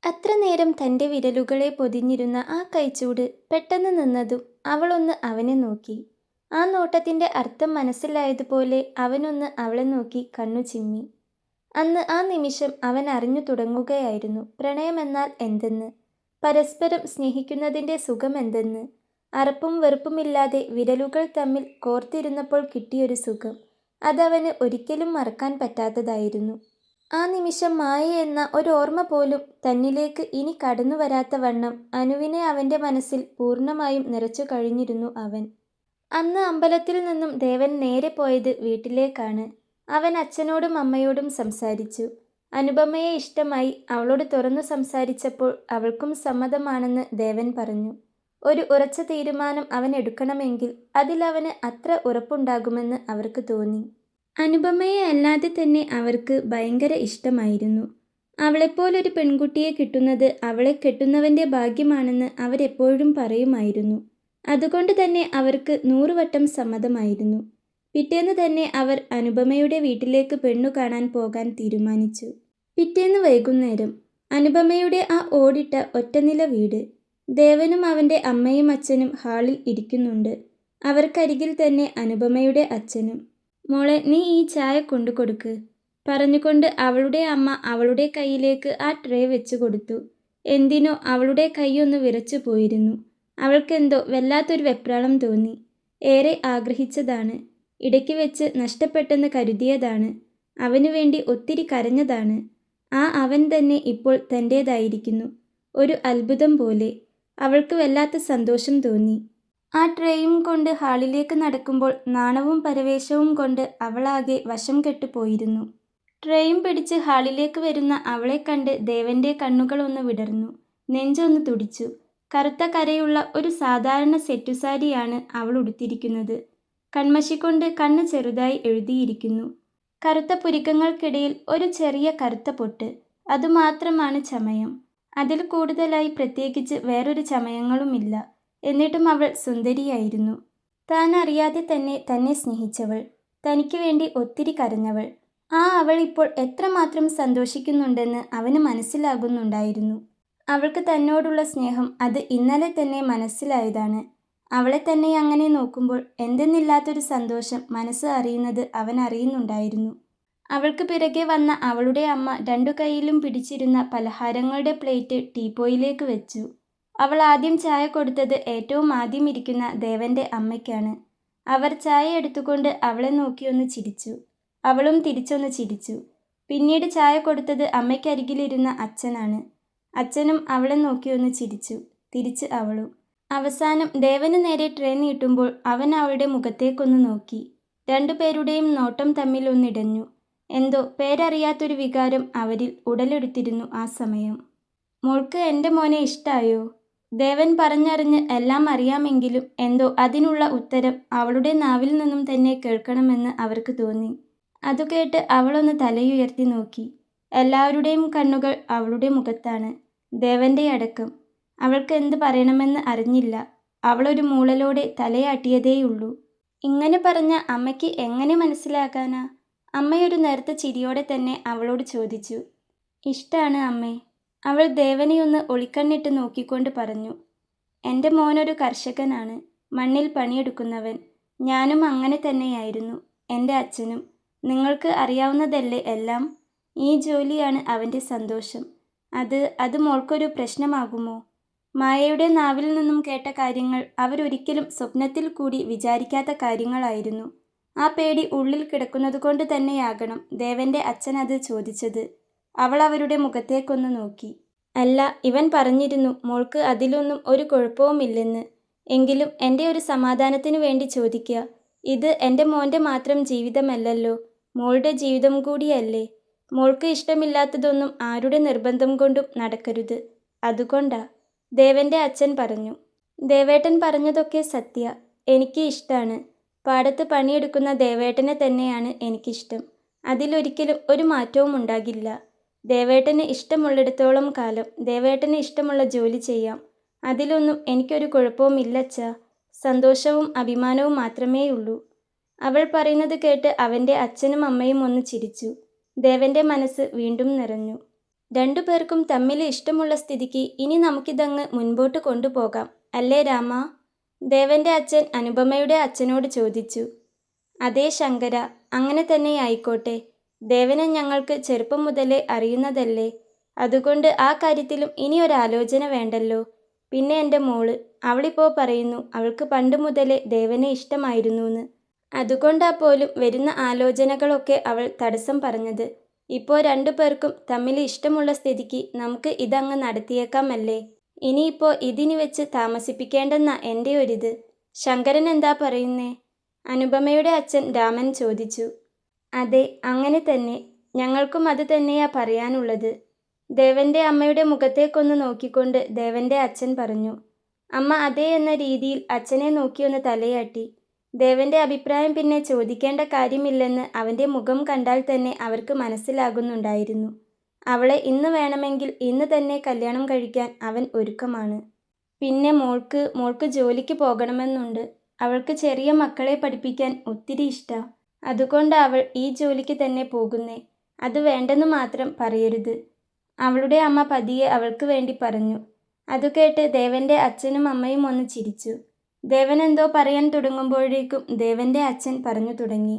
അത്ര നേരം തൻ്റെ വിരലുകളെ പൊതിഞ്ഞിരുന്ന ആ കൈച്ചൂട് പെട്ടെന്ന് നിന്നതും അവളൊന്ന് അവനെ നോക്കി. ആ നോട്ടത്തിൻ്റെ അർത്ഥം മനസ്സിലായതുപോലെ അവനൊന്ന് അവളെ നോക്കി കണ്ണു ചിമ്മി. അന്ന് ആ നിമിഷം അവൻ അറിഞ്ഞു തുടങ്ങുകയായിരുന്നു പ്രണയമെന്നാൽ എന്തെന്ന്, പരസ്പരം സ്നേഹിക്കുന്നതിൻ്റെ സുഖമെന്തെന്ന്. അറപ്പും വെറുപ്പുമില്ലാതെ വിരലുകൾ തമ്മിൽ കോർത്തിരുന്നപ്പോൾ കിട്ടിയൊരു സുഖം, അതവന് ഒരിക്കലും മറക്കാൻ പറ്റാത്തതായിരുന്നു. ആ നിമിഷം മായ എന്ന ഒരോർമ്മ പോലും തന്നിലേക്ക് ഇനി കടന്നു വരാത്ത വണ്ണം അനുവിനെ അവൻ്റെ മനസ്സിൽ പൂർണ്ണമായും നിറച്ചു കഴിഞ്ഞിരുന്നു അവൻ. അന്ന് അമ്പലത്തിൽ നിന്നും ദേവൻ നേരെ പോയത് വീട്ടിലേക്കാണ്. അവൻ അച്ഛനോടും അമ്മയോടും സംസാരിച്ചു. അനുപമയെ ഇഷ്ടമായി അവളോട് തുറന്നു സംസാരിച്ചപ്പോൾ അവൾക്കും സമ്മതമാണെന്ന് ദേവൻ പറഞ്ഞു. ഒരു ഉറച്ച തീരുമാനം അവൻ എടുക്കണമെങ്കിൽ അതിലവന് അത്ര ഉറപ്പുണ്ടാകുമെന്ന് അവർക്ക് തോന്നി. അനുപമയെ അല്ലാതെ തന്നെ അവർക്ക് ഭയങ്കര ഇഷ്ടമായിരുന്നു. അവളെപ്പോലൊരു പെൺകുട്ടിയെ കിട്ടുന്നത് അവളെ കെട്ടുന്നവൻ്റെ ഭാഗ്യമാണെന്ന് അവരെപ്പോഴും പറയുമായിരുന്നു. അതുകൊണ്ട് തന്നെ അവർക്ക് 100 വട്ടം സമ്മതമായിരുന്നു. പിറ്റേന്ന് തന്നെ അവർ അനുപമയുടെ വീട്ടിലേക്ക് പെണ്ണു കാണാൻ പോകാൻ തീരുമാനിച്ചു. പിറ്റേന്ന് വൈകുന്നേരം അനുപമയുടെ ആ ഓടിട്ട ഒറ്റനില വീട്. ദേവനും അവൻ്റെ അമ്മയും അച്ഛനും ഹാളിൽ ഇരിക്കുന്നുണ്ട്. അവർക്കരികിൽ തന്നെ അനുപമയുടെ അച്ഛനും. "മോളെ, നീ ഈ ചായ കൊണ്ടു കൊടുക്ക്" പറഞ്ഞുകൊണ്ട് അവളുടെ അമ്മ അവളുടെ കയ്യിലേക്ക് ആ ട്രേ വെച്ചു കൊടുത്തു. എന്തിനോ അവളുടെ കൈയൊന്ന് വിറച്ചു പോയിരുന്നു. അവൾക്കെന്തോ വല്ലാത്തൊരു വെപ്രാളം തോന്നി. ഏറെ ആഗ്രഹിച്ചതാണ്, ഇടയ്ക്ക് വെച്ച് നഷ്ടപ്പെട്ടെന്ന് കരുതിയതാണ്, അവനു വേണ്ടി ഒത്തിരി കരഞ്ഞതാണ്. ആ അവൻ തന്നെ ഇപ്പോൾ തൻ്റേതായിരിക്കുന്നു. ഒരു അത്ഭുതം പോലെ. അവൾക്ക് വല്ലാത്ത സന്തോഷം തോന്നി. ആ ട്രേയും കൊണ്ട് ഹാളിലേക്ക് നടക്കുമ്പോൾ നാണവും പരവേശവും കൊണ്ട് അവളാകെ വശം കെട്ടു പോയിരുന്നു. ട്രേയും പിടിച്ച് ഹാളിലേക്ക് വരുന്ന അവളെ കണ്ട് ദേവൻ്റെ കണ്ണുകളൊന്ന് വിടർന്നു, നെഞ്ചൊന്ന് തുടിച്ചു. കറുത്ത കരയുള്ള ഒരു സാധാരണ സെറ്റുസാരിയാണ് അവൾ ഉടുത്തിരിക്കുന്നത്. കൺമശികൊണ്ട് കണ്ണ് ചെറുതായി എഴുതിയിരിക്കുന്നു. കറുത്ത പുരികങ്ങൾക്കിടയിൽ ഒരു ചെറിയ കറുത്ത പൊട്ട്. അതുമാത്രമാണ് ചമയം. അതിൽ കൂടുതലായി പ്രത്യേകിച്ച് വേറൊരു ചമയങ്ങളുമില്ല. എന്നിട്ടും അവൾ സുന്ദരിയായിരുന്നു. താൻ അറിയാതെ തന്നെ തന്നെ സ്നേഹിച്ചവൾ, തനിക്ക് വേണ്ടി ഒത്തിരി കരഞ്ഞവൾ. ആ അവൾ ഇപ്പോൾ എത്രമാത്രം സന്തോഷിക്കുന്നുണ്ടെന്ന് അവന് മനസ്സിലാകുന്നുണ്ടായിരുന്നു. അവൾക്ക് തന്നോടുള്ള സ്നേഹം അത് ഇന്നലെ തന്നെ മനസ്സിലായതാണ്. അവളെ തന്നെ അങ്ങനെ നോക്കുമ്പോൾ എന്തെന്നില്ലാത്തൊരു സന്തോഷം മനസ്സ് അറിയുന്നത് അവൻ അറിയുന്നുണ്ടായിരുന്നു. അവൾക്ക് പിറകെ വന്ന അവളുടെ അമ്മ 2 കൈയിലും പിടിച്ചിരുന്ന പലഹാരങ്ങളുടെ പ്ലേറ്റ് ടീപ്പോയിലേക്ക് വെച്ചു. അവൾ ആദ്യം ചായ കൊടുത്തത് ഏറ്റവും ആദ്യം ഇരിക്കുന്ന ദേവൻ്റെ അമ്മയ്ക്കാണ്. അവർ ചായ എടുത്തുകൊണ്ട് അവളെ നോക്കിയൊന്ന് ചിരിച്ചു. അവളും തിരിച്ചൊന്ന് ചിരിച്ചു. പിന്നീട് ചായ കൊടുത്തത് അമ്മയ്ക്കരികിലിരുന്ന അച്ഛനാണ്. അച്ഛനും അവളെ നോക്കിയൊന്ന് ചിരിച്ചു. തിരിച്ച് അവളും. അവസാനം ദേവന് നേരെ ട്രേ നീട്ടുമ്പോൾ അവൻ അവളുടെ മുഖത്തേക്കൊന്ന് നോക്കി. 2 പേരുടെയും നോട്ടം തമ്മിലൊന്നിടഞ്ഞു. എന്തോ പേരറിയാത്തൊരു വികാരം അവരിൽ ഉടലെടുത്തിരുന്നു ആ സമയം. "മോൾക്ക് എൻ്റെ മോനെ ഇഷ്ടായോ?" ദേവൻ പറഞ്ഞറിഞ്ഞ് എല്ലാം അറിയാമെങ്കിലും എന്തോ അതിനുള്ള ഉത്തരം അവളുടെ നാവിൽ നിന്നും തന്നെ കേൾക്കണമെന്ന് അവർക്ക് തോന്നി. അതുകേട്ട് അവളൊന്ന് തലയുയർത്തി നോക്കി. എല്ലാവരുടെയും കണ്ണുകൾ അവളുടെ മുഖത്താണ്, ദേവൻ്റെ അടക്കം. അവൾക്ക് എന്ത് പറയണമെന്ന് അറിഞ്ഞില്ല. അവളൊരു മൂളലോടെ തലയാട്ടിയതേയുള്ളൂ. ഇങ്ങനെ പറഞ്ഞ അമ്മയ്ക്ക് എങ്ങനെ മനസ്സിലാകാനാ? അമ്മയൊരു നേർത്ത ചിരിയോടെ തന്നെ അവളോട് ചോദിച്ചു. "ഇഷ്ടാണ് അമ്മേ." അവൾ ദേവനെയൊന്ന് ഒളിക്കണ്ണിട്ട് നോക്കിക്കൊണ്ട് പറഞ്ഞു. "എൻ്റെ മോനൊരു കർഷകനാണ്, മണ്ണിൽ പണിയെടുക്കുന്നവൻ. ഞാനും അങ്ങനെ തന്നെയായിരുന്നു, എൻ്റെ അച്ഛനും. നിങ്ങൾക്ക് അറിയാവുന്നതല്ലേ എല്ലാം. ഈ ജോലിയാണ് അവൻ്റെ സന്തോഷം. അത് മോൾക്കൊരു പ്രശ്നമാകുമോ?" മായയുടെ നാവിൽ നിന്നും കേട്ട കാര്യങ്ങൾ അവരൊരിക്കലും സ്വപ്നത്തിൽ കൂടി വിചാരിക്കാത്ത കാര്യങ്ങളായിരുന്നു. ആ പേടി ഉള്ളിൽ കിടക്കുന്നതുകൊണ്ട് തന്നെയാകണം ദേവൻ്റെ അച്ഛൻ അത് ചോദിച്ചത്. അവൾ അവരുടെ മുഖത്തേക്കൊന്ന് നോക്കി. "അല്ല, ഇവൻ പറഞ്ഞിരുന്നു മോൾക്ക് അതിലൊന്നും ഒരു കുഴപ്പവുമില്ലെന്ന്. എങ്കിലും എൻ്റെ ഒരു സമാധാനത്തിനു വേണ്ടി ചോദിക്കുക. ഇത് എൻ്റെ മോൻ്റെ മാത്രം ജീവിതമല്ലല്ലോ, മോളുടെ ജീവിതം കൂടിയല്ലേ. മോൾക്ക് ഇഷ്ടമില്ലാത്തതൊന്നും ആരുടെ നിർബന്ധം കൊണ്ടും നടക്കരുത്. അതുകൊണ്ടാ." ദേവൻ്റെ അച്ഛൻ പറഞ്ഞു. "ദേവേട്ടൻ പറഞ്ഞതൊക്കെ സത്യ. എനിക്ക് ഇഷ്ടാണ്. പാടത്ത് പണിയെടുക്കുന്ന ദേവേട്ടനെ തന്നെയാണ് എനിക്കിഷ്ടം. അതിലൊരിക്കലും ഒരു മാറ്റവും ഉണ്ടാകില്ല. ദേവേട്ടന് ഇഷ്ടമുള്ളിടത്തോളം കാലം ദേവേട്ടന് ഇഷ്ടമുള്ള ജോലി ചെയ്യാം. അതിലൊന്നും എനിക്കൊരു കുഴപ്പവുമില്ലച്ഛാ. സന്തോഷവും അഭിമാനവും മാത്രമേയുള്ളൂ." അവൾ പറയുന്നത് കേട്ട് അവൻ്റെ അച്ഛനും അമ്മയും ഒന്ന് ചിരിച്ചു. ദേവൻ്റെ മനസ്സ് വീണ്ടും നിറഞ്ഞു. രണ്ടുപേർക്കും തമ്മിൽ ഇഷ്ടമുള്ള സ്ഥിതിക്ക് ഇനി നമുക്കിതങ്ങ് മുൻപോട്ട് കൊണ്ടുപോകാം അല്ലേ രാമ? ദേവന്റെ അച്ഛൻ അനുപമയുടെ അച്ഛനോട് ചോദിച്ചു. അതേ ശങ്കര, അങ്ങനെ തന്നെ ആയിക്കോട്ടെ. ദേവനെ ഞങ്ങൾക്ക് ചെറുപ്പം മുതലേ അറിയുന്നതല്ലേ. അതുകൊണ്ട് ആ കാര്യത്തിലും ഇനി ഒരാലോചന വേണ്ടല്ലോ. പിന്നെ എൻ്റെ മോള്, അവളിപ്പോൾ പറയുന്നു അവൾക്ക് പണ്ട് മുതലേ ദേവനെ ഇഷ്ടമായിരുന്നുന്ന്. അതുകൊണ്ടാ പോലും വരുന്ന ആലോചനകളൊക്കെ അവൾ തടസ്സം പറഞ്ഞത്. ഇപ്പോൾ രണ്ടുപേർക്കും തമ്മിൽ ഇഷ്ടമുള്ള സ്ഥിതിക്ക് നമുക്ക് ഇതങ്ങ് നടത്തിയേക്കാമല്ലേ. ഇനിയിപ്പോൾ ഇതിനി വെച്ച് താമസിപ്പിക്കേണ്ടെന്നാ എൻ്റെ ഒരിത്. ശങ്കരൻ എന്താ പറയുന്നേ? അനുപമയുടെ അച്ഛൻ രാമൻ ചോദിച്ചു. അതെ, അങ്ങനെ തന്നെ. ഞങ്ങൾക്കും അത് തന്നെയാ പറയാനുള്ളത്. ദേവന്റെ അമ്മയുടെ മുഖത്തേക്കൊന്ന് നോക്കിക്കൊണ്ട് ദേവന്റെ അച്ഛൻ പറഞ്ഞു. അമ്മ അതേ എന്ന രീതിയിൽ അച്ഛനെ നോക്കിയൊന്ന് തലയാട്ടി. ദേവന്റെ അഭിപ്രായം പിന്നെ ചോദിക്കേണ്ട കാര്യമില്ലെന്ന് അവൻ്റെ മുഖം കണ്ടാൽ തന്നെ അവർക്ക് മനസ്സിലാകുന്നുണ്ടായിരുന്നു. അവളെ ഇന്ന് വേണമെങ്കിൽ ഇന്ന് തന്നെ കല്യാണം കഴിക്കാൻ അവൻ ഒരുക്കമാണ്. പിന്നെ മോൾക്ക് ജോലിക്ക് പോകണമെന്നുണ്ട്. അവൾക്ക് ചെറിയ മക്കളെ പഠിപ്പിക്കാൻ ഒത്തിരി ഇഷ്ടാ. അതുകൊണ്ടാ അവൾ ഈ ജോലിക്ക് തന്നെ പോകുന്നേ. അത് വേണ്ടെന്ന് മാത്രം പറയരുത്. അവളുടെ അമ്മ പതിയെ അവൾക്ക് വേണ്ടി പറഞ്ഞു. അതുകേട്ട് ദേവന്റെ അച്ഛനും അമ്മയും ഒന്ന് ചിരിച്ചു. ദേവൻ എന്തോ പറയാൻ തുടങ്ങുമ്പോഴേക്കും ദേവന്റെ അച്ഛൻ പറഞ്ഞു തുടങ്ങി.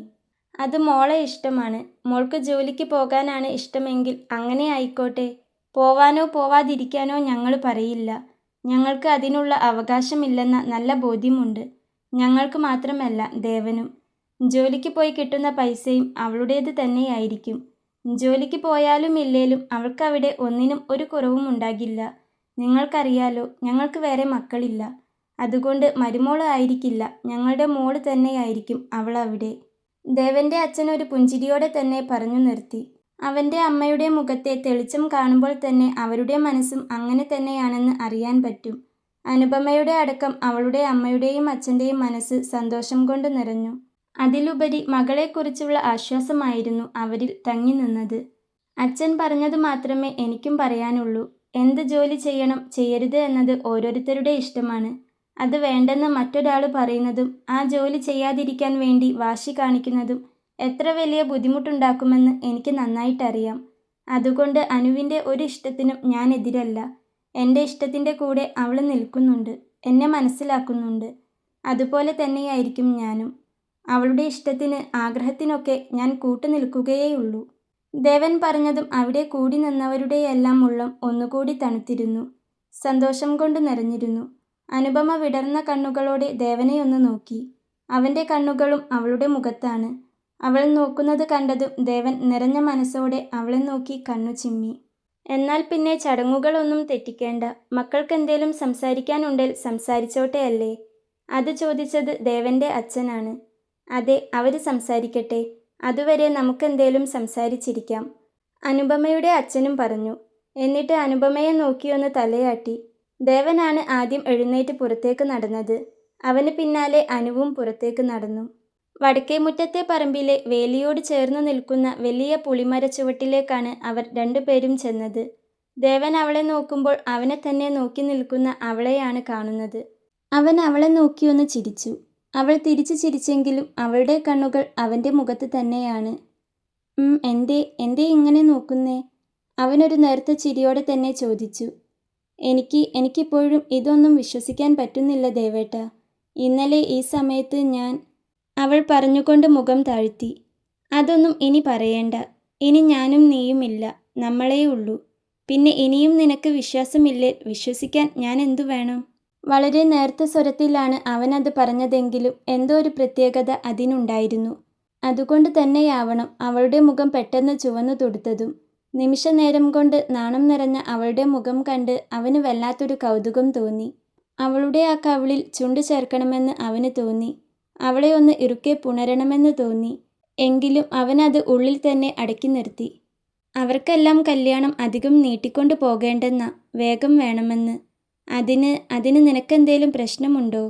അത് മോളെ ഇഷ്ടമാണ്. മോൾക്ക് ജോലിക്ക് പോകാനാണ് ഇഷ്ടമെങ്കിൽ അങ്ങനെ ആയിക്കോട്ടെ. പോവാനോ പോവാതിരിക്കാനോ ഞങ്ങൾ പറയില്ല. ഞങ്ങൾക്ക് അതിനുള്ള അവകാശമില്ലെന്ന നല്ല ബോധ്യമുണ്ട്. ഞങ്ങൾക്ക് മാത്രമല്ല, ദേവനും. ജോലിക്ക് പോയി കിട്ടുന്ന പൈസയും അവളുടേത് തന്നെയായിരിക്കും. ജോലിക്ക് പോയാലും ഇല്ലേലും അവൾക്കവിടെ ഒന്നിനും ഒരു കുറവും ഉണ്ടാകില്ല. നിങ്ങൾക്കറിയാലോ, ഞങ്ങൾക്ക് വേറെ മക്കളില്ല. അതുകൊണ്ട് മരുമോള് ആയിരിക്കില്ല, ഞങ്ങളുടെ മോള് തന്നെയായിരിക്കും അവൾ അവിടെ. ദേവന്റെ അച്ഛൻ ഒരു പുഞ്ചിരിയോടെ തന്നെ പറഞ്ഞു നിർത്തി. അവൻ്റെ അമ്മയുടെ മുഖത്തെ തെളിച്ചം കാണുമ്പോൾ തന്നെ അവരുടെ മനസ്സും അങ്ങനെ തന്നെയാണെന്ന് അറിയാൻ പറ്റും. അനുപമയുടെ അടക്കം അവളുടെ അമ്മയുടെയും അച്ഛൻ്റെയും മനസ്സ് സന്തോഷം കൊണ്ട് നിറഞ്ഞു. അതിലുപരി മകളെക്കുറിച്ചുള്ള ആശ്വാസമായിരുന്നു അവരിൽ തങ്ങി നിന്നത്. അച്ഛൻ പറഞ്ഞത് മാത്രമേ എനിക്കും പറയാനുള്ളൂ. എന്ത് ജോലി ചെയ്യണം ചെയ്യരുത് എന്നത് ഓരോരുത്തരുടെ ഇഷ്ടമാണ്. അത് വേണ്ടെന്ന് മറ്റൊരാൾ പറയുന്നതും ആ ജോലി ചെയ്യാതിരിക്കാൻ വേണ്ടി വാശി കാണിക്കുന്നതും എത്ര വലിയ ബുദ്ധിമുട്ടുണ്ടാക്കുമെന്ന് എനിക്ക് നന്നായിട്ടറിയാം. അതുകൊണ്ട് അനുവിൻ്റെ ഒരു ഇഷ്ടത്തിനും ഞാൻ എതിരല്ല. എൻ്റെ ഇഷ്ടത്തിൻ്റെ കൂടെ അവൾ നിൽക്കുന്നുണ്ട്, എന്നെ മനസ്സിലാക്കുന്നുണ്ട്. അതുപോലെ തന്നെയായിരിക്കും ഞാനും. അവളുടെ ഇഷ്ടത്തിന് ആഗ്രഹത്തിനൊക്കെ ഞാൻ കൂട്ടുനിൽക്കുകയേയുള്ളൂ. ദേവൻ പറഞ്ഞതും അവിടെ കൂടി നിന്നവരുടെയെല്ലാം ഉള്ളം ഒന്നുകൂടി തണുത്തിരുന്നു. സന്തോഷം കൊണ്ട് നിറഞ്ഞിരുന്നു. അനുപമ വിടർന്ന കണ്ണുകളോടെ ദേവനെ ഒന്ന് നോക്കി. അവൻ്റെ കണ്ണുകളും അവളുടെ മുഖത്താണ്. അവൾ നോക്കുന്നത് കണ്ടതും ദേവൻ നിറഞ്ഞ മനസ്സോടെ അവളെ നോക്കി കണ്ണു ചിമ്മി. എന്നാൽ പിന്നെ ചടങ്ങുകളൊന്നും തെറ്റിക്കേണ്ട. മക്കൾക്കെന്തേലും സംസാരിക്കാനുണ്ടേൽ സംസാരിച്ചോട്ടെ അല്ലേ? അത് ചോദിച്ചത് ദേവന്റെ അച്ഛനാണ്. അതെ, അവർ സംസാരിക്കട്ടെ. അതുവരെ നമുക്കെന്തേലും സംസാരിച്ചിരിക്കാം. അനുപമയുടെ അച്ഛനും പറഞ്ഞു. എന്നിട്ട് അനുപമയെ നോക്കിയൊന്ന് തലയാട്ടി. ദേവനാണ് ആദ്യം എഴുന്നേറ്റ് പുറത്തേക്ക് നടന്നത്. അവന് പിന്നാലെ അനുവും പുറത്തേക്ക് നടന്നു. വടക്കേമുറ്റത്തെ പറമ്പിലെ വേലിയോട് ചേർന്നു നിൽക്കുന്ന വലിയ പുളിമര ചുവട്ടിലേക്കാണ് അവർ രണ്ടുപേരും ചെന്നത്. ദേവൻ അവളെ നോക്കുമ്പോൾ അവനെ തന്നെ നോക്കി നിൽക്കുന്ന അവളെയാണ് കാണുന്നത്. അവൻ അവളെ നോക്കിയൊന്ന് ചിരിച്ചു. അവൾ തിരിച്ചു ചിരിച്ചെങ്കിലും അവളുടെ കണ്ണുകൾ അവൻ്റെ മുഖത്ത് തന്നെയാണ്. എന്തേ ഇങ്ങനെ നോക്കുന്നേ? അവനൊരു നേർത്ത ചിരിയോടെ തന്നെ ചോദിച്ചു. എനിക്കിപ്പോഴും ഇതൊന്നും വിശ്വസിക്കാൻ പറ്റുന്നില്ല ദേവേട്ട. ഇന്നലെ ഈ സമയത്ത് അവൾ പറഞ്ഞുകൊണ്ട് മുഖം താഴ്ത്തി. അതൊന്നും ഇനി പറയേണ്ട. ഇനി ഞാനും നീയുമില്ല, നമ്മളേ ഉള്ളൂ. പിന്നെ ഇനിയും നിനക്ക് വിശ്വാസമില്ലേ? വിശ്വസിക്കാൻ ഞാൻ എന്തു വേണം? വളരെ നേർത്ത സ്വരത്തിലാണ് അവനത് പറഞ്ഞതെങ്കിലും എന്തോ ഒരു പ്രത്യേകത അതിനുണ്ടായിരുന്നു. അതുകൊണ്ട് തന്നെയാവണം അവളുടെ മുഖം പെട്ടെന്ന് ചുവന്നു തൊടുത്തതും. നിമിഷനേരം കൊണ്ട് നാണം നിറഞ്ഞ അവളുടെ മുഖം കണ്ട് അവന് വല്ലാത്തൊരു കൗതുകം തോന്നി. അവളുടെ ആ കവിളിൽ ചുണ്ടു ചേർക്കണമെന്ന് അവന് തോന്നി. അവളെ ഒന്ന് ഇറുക്കെ പുണരണമെന്ന് തോന്നി. എങ്കിലും അവനത് ഉള്ളിൽ തന്നെ അടക്കി നിർത്തി. അവർക്കെല്ലാം കല്യാണം അധികം നീട്ടിക്കൊണ്ടു പോകേണ്ടെന്ന, വേഗം വേണമെന്ന്. അതിന് നിനക്കെന്തേലും പ്രശ്നമുണ്ടോ?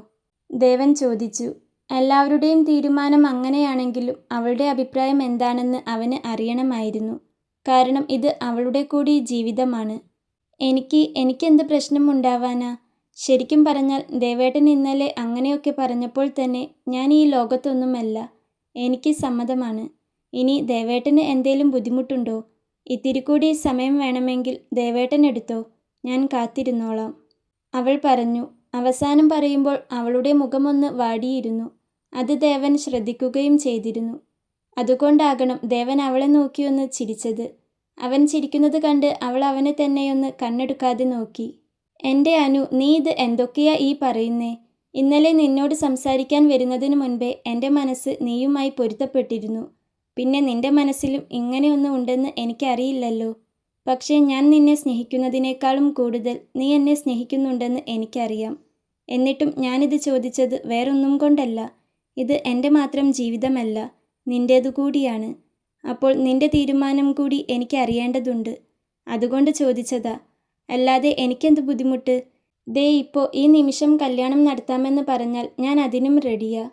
ദേവൻ ചോദിച്ചു. എല്ലാവരുടെയും തീരുമാനം അങ്ങനെയാണെങ്കിലും അവളുടെ അഭിപ്രായം എന്താണെന്ന് അവന് അറിയണമായിരുന്നു. കാരണം ഇത് അവളുടെ കൂടി ജീവിതമാണ്. എനിക്കെന്ത് പ്രശ്നമുണ്ടാവാനാ? ശരിക്കും പറഞ്ഞാൽ ദേവേട്ടൻ ഇന്നലെ അങ്ങനെയൊക്കെ പറഞ്ഞപ്പോൾ തന്നെ ഞാൻ ഈ ലോകത്തൊന്നുമല്ല. എനിക്ക് സമ്മതമാണ്. ഇനി ദേവേട്ടന് എന്തേലും ബുദ്ധിമുട്ടുണ്ടോ? ഇത്തിരി കൂടി സമയം വേണമെങ്കിൽ ദേവേട്ടൻ എടുത്തോ, ഞാൻ കാത്തിരുന്നോളാം. അവൾ പറഞ്ഞു. അവസാനം പറയുമ്പോൾ അവളുടെ മുഖമൊന്ന് വാടിയിരുന്നു. അത് ദേവൻ ശ്രദ്ധിക്കുകയും ചെയ്തിരുന്നു. അതുകൊണ്ടാകണം ദേവൻ അവളെ നോക്കിയൊന്ന് ചിരിച്ചത്. അവൻ ചിരിക്കുന്നത് കണ്ട് അവൾ അവനെ തന്നെയൊന്ന് കണ്ണെടുക്കാതെ നോക്കി. എൻ്റെ അനു, നീ ഇത് എന്തൊക്കെയാ ഈ പറയുന്നേ? ഇന്നലെ നിന്നോട് സംസാരിക്കാൻ വരുന്നതിന് മുൻപേ എൻ്റെ മനസ്സ് നീയുമായി പൊരുത്തപ്പെട്ടിരുന്നു. പിന്നെ നിന്റെ മനസ്സിലും ഇങ്ങനെയൊന്നും ഉണ്ടെന്ന് എനിക്കറിയില്ലല്ലോ. പക്ഷേ ഞാൻ നിന്നെ സ്നേഹിക്കുന്നതിനേക്കാളും കൂടുതൽ നീ എന്നെ സ്നേഹിക്കുന്നുണ്ടെന്ന് എനിക്കറിയാം. എന്നിട്ടും ഞാനിത് ചോദിച്ചത് വേറൊന്നും കൊണ്ടല്ല. ഇത് എൻ്റെ മാത്രം ജീവിതമല്ല, നിൻ്റേതു കൂടിയാണ്. അപ്പോൾ നിന്റെ തീരുമാനം കൂടി എനിക്ക് അറിയേണ്ടതുണ്ട്. അതുകൊണ്ട് ചോദിച്ചതാ. അല്ലാതെ എനിക്കെന്ത് ബുദ്ധിമുട്ട്? ദേ ഇപ്പോൾ ഈ നിമിഷം കല്യാണം നടത്താമെന്ന് പറഞ്ഞാൽ ഞാൻ അതിനും റെഡിയാ.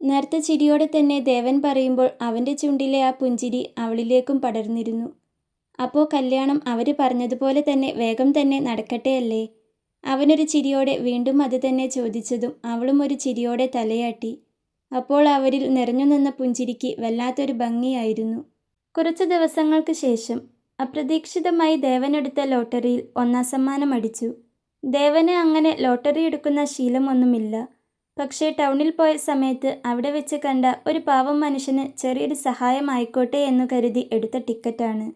നേർത്ത ചിരിയോടെ തന്നെ ദേവൻ പറയുമ്പോൾ അവൻ്റെ ചുണ്ടിലെ ആ പുഞ്ചിരി അവളിലേക്കും പടർന്നിരുന്നു. അപ്പോൾ കല്യാണം അവർ പറഞ്ഞതുപോലെ തന്നെ വേഗം തന്നെ നടക്കട്ടെ അല്ലേ? അവനൊരു ചിരിയോടെ വീണ്ടും അത് തന്നെ ചോദിച്ചതും അവളും ഒരു ചിരിയോടെ തലയാട്ടി. അപ്പോൾ അവരിൽ നിറഞ്ഞു നിന്ന പുഞ്ചിരിക്ക് വല്ലാത്തൊരു ഭംഗിയായിരുന്നു. കുറച്ച് ദിവസങ്ങൾക്ക് ശേഷം അപ്രതീക്ഷിതമായി ദേവനെടുത്ത ലോട്ടറിയിൽ 1-ാം സമ്മാനം അടിച്ചു. ദേവന് അങ്ങനെ ലോട്ടറി എടുക്കുന്ന ശീലമൊന്നുമില്ല. പക്ഷേ ടൗണിൽ പോയ സമയത്ത് അവിടെ വെച്ച് കണ്ട ഒരു പാവം മനുഷ്യന് ചെറിയൊരു സഹായമായിക്കോട്ടെ എന്നു കരുതി എടുത്ത ടിക്കറ്റാണ്.